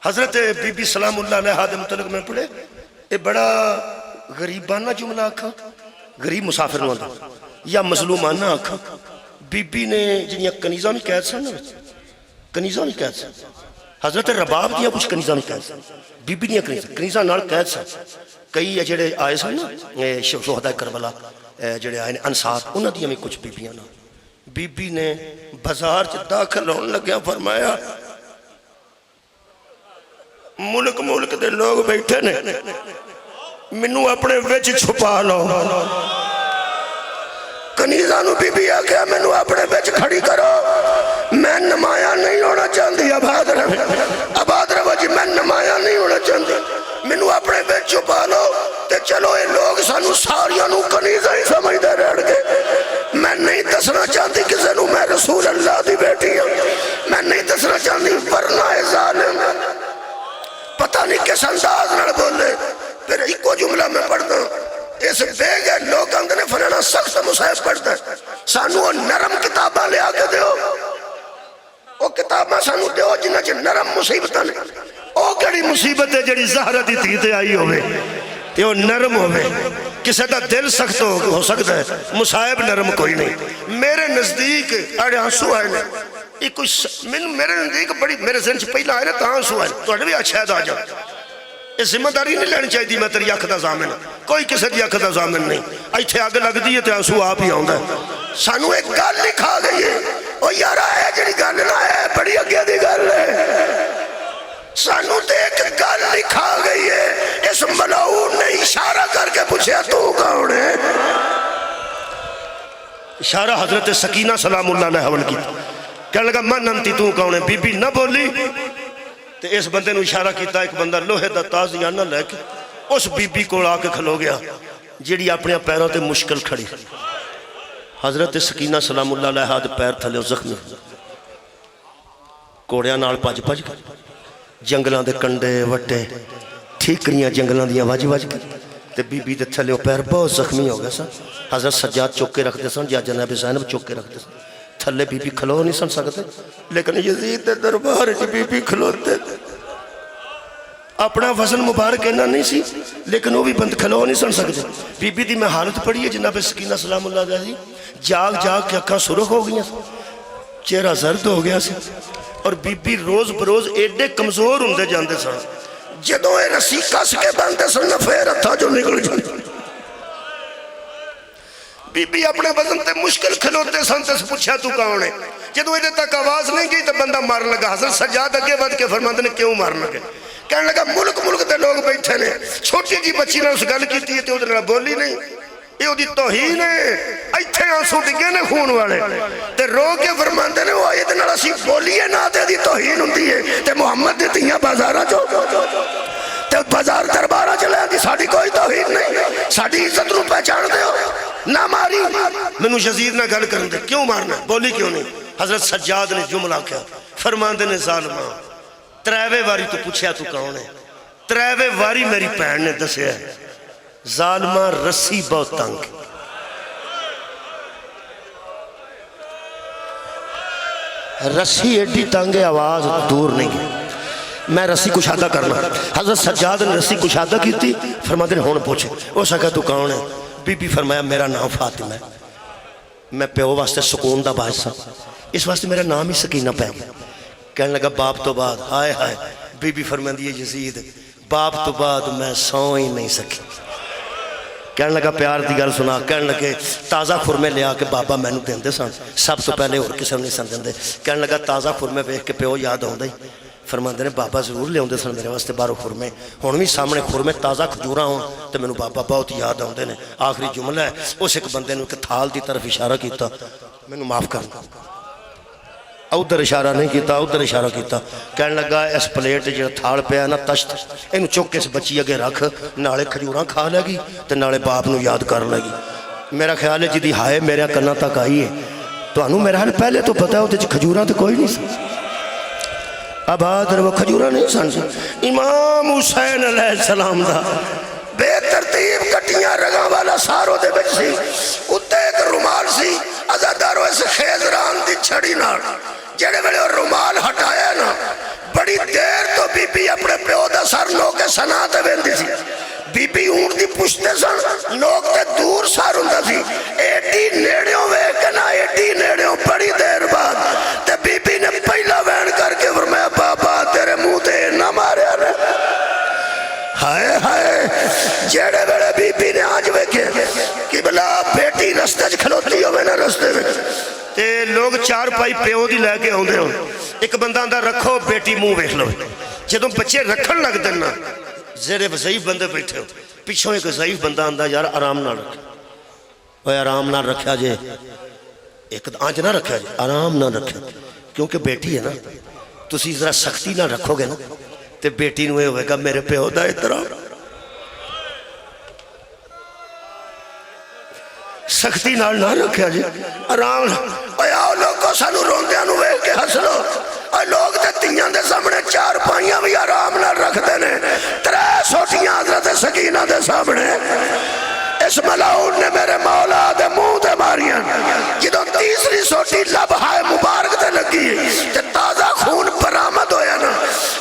حضرت بی بی سلام اللہ علیہ حادث متعلق میں پڑھے یہ بڑا غریبانہ جملہ آکھا غریب مسافر نہ ہوتا یا مظلومانہ آکھا بی بی نے جنیا کنیزہ نہیں قید سن کنیزہ نہیں قید سن حضرت رباب دیا کچھ کنیزہ نہیں قید سن بی بی نہیں کنیزہ نال قید سن کئی جڑے آئے سن شہداء کربلا جڑے آئے انصار انہوں دیا میں کچھ بی بیاں بی بی نے بازار چ داخل ہونے لگیا فرمایا ملک ملک دے لوگ بیٹھے نے منو اپنے وچ چھپا لو کنیزہ نو بی بی آگیا منو اپنے وچ کھڑی کرو میں نمایاں نہیں ہونا چاہتی آباد رو جی میں نمایاں نہیں ہونا چاہتی منو اپنے وچ چھپا لو تے چلو یہ لوگ سانو ساریاں نو کنیزہ ہی سمجھدے رہ گئے میں نہیں دسنا چاہتی کسی نو میں رسول اللہ دی بیٹی ہوں میں نہیں دسنا چاہتی ورنہ ظالم پتہ نہیں کس انداز نہ بولے پھر ایک کو جملہ میں پڑھتا اس بے گئے لوگ اندر نے فلانا سخت مصحف پڑھتا ہے سانو وہ نرم کتاباں لے آگے دیو وہ کتاباں سانو دیو جنہ چھ نرم مصیبتاں نے وہ کڑی مصیبت ہے جڑی زہرہ دی تیتے آئی ہوئے تے وہ نرم ہوئے کسی دا دل سخت ہو سکتا ہے مصائب نرم کوئی نہیں میرے نزدیک اڑے آنسو آئے نے میرے نزدیک بڑی میرے ذہن سے پہلا آئے نا تاں آنسو آئے تو اڑے بھی اچھا ہے دا جا یہ ذمہ داری نہیں لینی چاہیے میں تیری اکھ دا ضامن کوئی کسی دی اکھ دا ضامن نہیں ایتھے آگ لگ دیئے تے آنسو آپ ہی آؤں ہے سانو ایک گال لکھا گئی ہے وہ یارا ہے جڑی گال نہ ہے بڑی اگیا دی گال ہے سانو تے ایک گال لکھا گئی ہے اس ملعون نے اشارہ کر کے پوچھا تو کون ہے اشارہ حضرت سکینہ سلام اللہ علیہ حول کی کہنے لگا من انتی تو کون ہے بی بی نہ بولی تے اس بندے نے اشارہ کیتا ایک بندہ لوہے دا تازیانہ لے کے اس بی بی کو آ کے کھلو گیا جیڑی اپنے پیروں تے مشکل کھڑی حضرت سکینہ سلام اللہ علیہ ہاتھ پیر تھلے زخمی کوڑیاں نال پاج پاج کر جنگلاں دے کنڈے وٹے ٹھیکریاں جنگلاں دیا واج واج کر تے بی بی دے تھلے پیر بہت زخمی ہو گیا سن حضرت سجاد چوکے رکھ دے سن یا جناب زینب چوکے رکھ دے سن تھلے بی بی کھلو نہیں سن سکتے لیکن یزید دے دربار کی بی بی کھلوتے اپنا وزن مبارک اینا نہیں سی لیکن وہ بھی بند کھلو نہیں سن سکتے بی بی دی میں حالت پڑی ہے جناب سکینہ سلام اللہ علیہ جاگ جاگ کے اکھاں سرخ ہو گئی چہرہ زرد ہو گیا سی اور بی بی روز بروز ایڈے کمزور ہوندے جاندے سن جدوں اے رسی کس کے باندھے سن نفیر اتھا جو نکل جاندے بی بی اپنے وزن تے مشکل کھلوتے سن تے پوچھا تو کون ہے جدوں ایدے تک آواز نہیں گئی تو بندہ مار لگا حضرت سجاد اگے ود کے فرماندے نے کیوں مار لگے کہنے لگا ملک ملک تے لوگ بیٹھے نے چھوٹی جی بچی نے اس گل کیتی ہے تے ادھر نہ بولی نہیں یہ دی توہین ہے ایتھے آنسو ڈگے نے خون والے تے رو کے فرماندے نے وہ آیت نال اسی بولیے نہ تے دی توہین ہوندی ہے تے محمد دی تیاں بازاراں چ تے بازار درباراں چ لے دی ساڈی کوئی توہین نہیں ساڈی عزت نو پہچان دیو نہ ماری مینوں یزید نہ گل کرن دے کیوں مارنا بولی کیوں نہیں حضرت سجاد نے جملہ کیا فرماندے نے ظالماں تریوے واری تو پوچھیا تو کون ہے تریوے واری میری بہن نے دسیا ہے ظالمہ رسی بہت تنگ رسی ایڈی تنگ آواز دور نہیں ہے میں رسی کشادہ کرنا حضرت سجاد نے رسی کشادہ کی تھی فرماتے نے ہون پوچھے وہ سکا تو کون ہے بی بی فرمایا میرا نام فاطمہ ہے میں پیو واسطے سکون دا باعث ہاں، اس واسطے میرا نام ہی سکینہ پہ گیا۔ کہنے لگا باپ تو بعد، ہائے ہائے، بی بی فرماندی ہے یزید باپ تو بعد میں سو ہی نہیں سکی۔ کہنے لگا پیار دی گل سنا، کہنے لگے تازہ خورمے لیا کے بابا میں نو دیندے سن، سب تو پہلے اور کسی نہیں سن دیندے۔ کہنے لگا تازہ خورمے ویکھ کے پیو یاد آؤندا ہی، فرماندے نے بابا ضرور لے آؤندے سن میرے واسطے باہروں خورمے، ہن بھی سامنے خورمے تازہ کھجوراں ہون تے مینوں بابا بہت یاد آؤندے نے۔ آخری جملہ ہے، اس ایک بندے نے ایک تھال دی طرف اشارہ کیتا، مینوں معاف کرنا، ادھر اشارہ نہیں کیتا، ادھر اشارہ کیتا۔ کہنے لگا اس پلیٹ جو تھال پیا نا تشت، اینو چک کے اس بچی اگے رکھ، نالے کھجوراں کھا لے گی تے نالے باپ نو یاد کر لے گی۔ میرا خیال ہے جدی ہائے میرے کناں تک آئی ہے، تانوں میرا حال پہلے تو پتہ ہے وہ کھجوراں تے کوئی نہیں سن، اب آدھر وہ کھجوراں نہیں سن۔ امام حسین علیہ السلام دا بے ترتیب کٹیاں رگاں والا سارو دے بچ سی، اتے ایک رومال سی، ازادارو اس خیزران دی چھڑی نال جڑے ویلے اور رومال ہٹایا نا، بڑی دیر تو بی بی اپنے پیو دا سر لوکے سنا تے ویندی سی۔ بی بی اونٹ دی پشتے سن لوگ تے دور سار ہوندا سی، ایڈی نیڑیوں ویکنا ایڈی نیڑیوں، بڑی دیر بعد تے بی بی نے پہلا وین کر کے فرمایا بابا تیرے منہ تے نہ ماریا نے۔ ہائے ہائے، جیڑے ویڑے بی بی نے آج ویکھے کہ بلا بیٹی رستے کھلوتی ہوئے نا رستے میں تے لوگ چار پائی پیو دی لے کے ہوندے ہوں، ایک بندہ اندر رکھو بیٹی منہ ویکھ لو، جدوں بچے رکھن لگ دینا زیر ضعیف بندے بیٹھے ہو، پیچھوں ایک ضعیف بندہ اندر یار آرام نہ رکھے، وہ آرام نہ رکھا جے، ایک آنچ نہ رکھا جے، آرام نہ رکھا، کیونکہ بیٹی ہے نا، تسی ذرا سختی نہ رکھو گے نا تے بیٹی نوے ہوئے گا میرے پیو دا احترام، سختی نال نہ رکھا جے، آرام نہ۔ اے آؤ لوگوں سانو روندیاں نو ویکھ کے ہس لو، اے لوگ تے تیاں دے سامنے چار پائیاں بھی آرام نہ رکھ دینے، ترے سوٹیاں حضرت سکینہ دے سامنے۔ اس ملاؤن نے میرے مولا دے منہ دے ماریاں، جدوں تیسری سوٹی لبہائے مبارک دے لگی تے تازہ خون برآمد ہویا نا،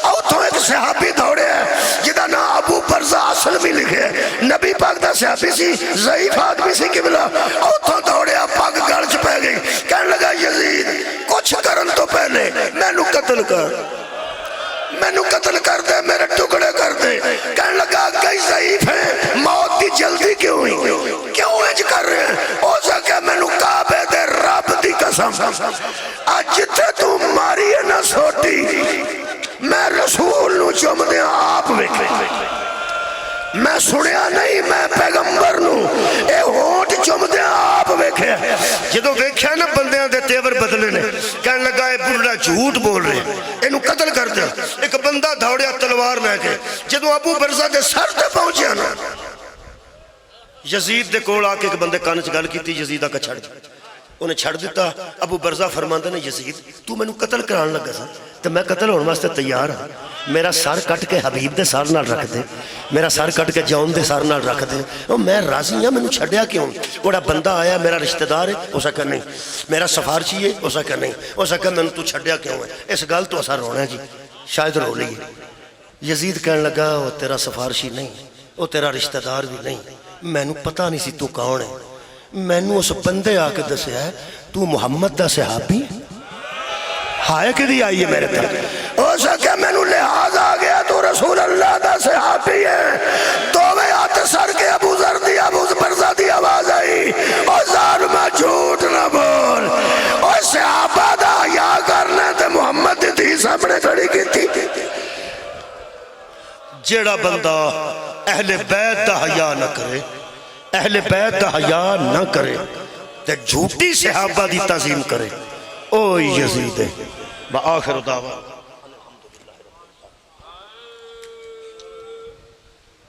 اوتھوں ایک صحابی دوڑے ہے جدا نا ابو برزہ اصل بھی لکھے، نبی پاک دا صحابی سی، ضعیف آدمی سی قبلہ، اوتھوں دوڑے پاک گلچ پہ گئی، کہنے لگا یزید کچھ کرن تو پہلے میں نو قتل کر، میں نو قتل کر دے، میرے ٹکڑے کر دے۔ کہنے لگا کئی ضعیف ہیں، موت دی جلدی کیوں ہوئی، کیوں انج کر رہے ہیں؟ ہو سکے میں نو کعبے دے رب دی قسم آج جتے تو ماری ہے نہ سوٹی، میں رسول نو چم دے آپ ویکھے، میں سنیا نہیں میں پیغمبر نو اے ہونٹ چم دے آپ ویکھے۔ جدو ویکھیا نا بندیاں دے تیور بدلے نے، کہنے لگا اے بڑھا جھوٹ بول رہے ہیں، اینو قتل کر دیا۔ ایک بندہ دھوڑیا تلوار لے کے، جدو ابو برزہ دے سر تے پہنچیا نا، یزید دے کول آ کے ایک بندے کانچ گل کیتی، یزید آ کے چھڑ دیا، انہیں چھڑ دیتا۔ ابو برزہ فرماندے نے یزید تو میں نو قتل کران لگا سا تو میں قتل ہونے واسطے تیار ہاں، میرا سر کٹ کے حبیب دے سر نال رکھ دے، میرا سر کٹ کے جون دے سر نال رکھ دے، اور میں راضی ہاں، میں نو چھڑیا کیوں؟ بڑا بندہ آیا میرا رشتہ دار ہے، ہو سکا نہیں، میرا سفارشی ہے، ہو سکا نہیں، ہو سکا میں نو تو چھڑیا کیوں ہے؟ اس گل تو اسا رونا ہے جی، شاید رو لیے۔ یزید کہنے لگا وہ تیرا سفارشی نہیں، وہ تیرا رشتہ دار بھی نہیں، میں نو پتہ نہیں سی تو کون ہے، میں نو اس بندے آ کے دسے ہے تو محمد دا صحابی ہائے کہ دی آئیے میرے تک، ہو سکے میں نو لحاظ آ گیا تو رسول اللہ دا صحابی ہے۔ تو میں آتے سر کے ابو ذر دی ابو برزہ دی آواز آئی، اور ظالمہ جھوٹ نہ بول، اور صحابہ دا یا کرنے تے محمد دی سامنے کھڑی کی تھی۔ جیڑا بندہ اہل بیت دا حیا نہ کرے، اہل بیت دا حیا نہ کرے تے جھوٹی صحابہ دی تعظیم کرے، او یزید ہے۔ وآخر دعویٰ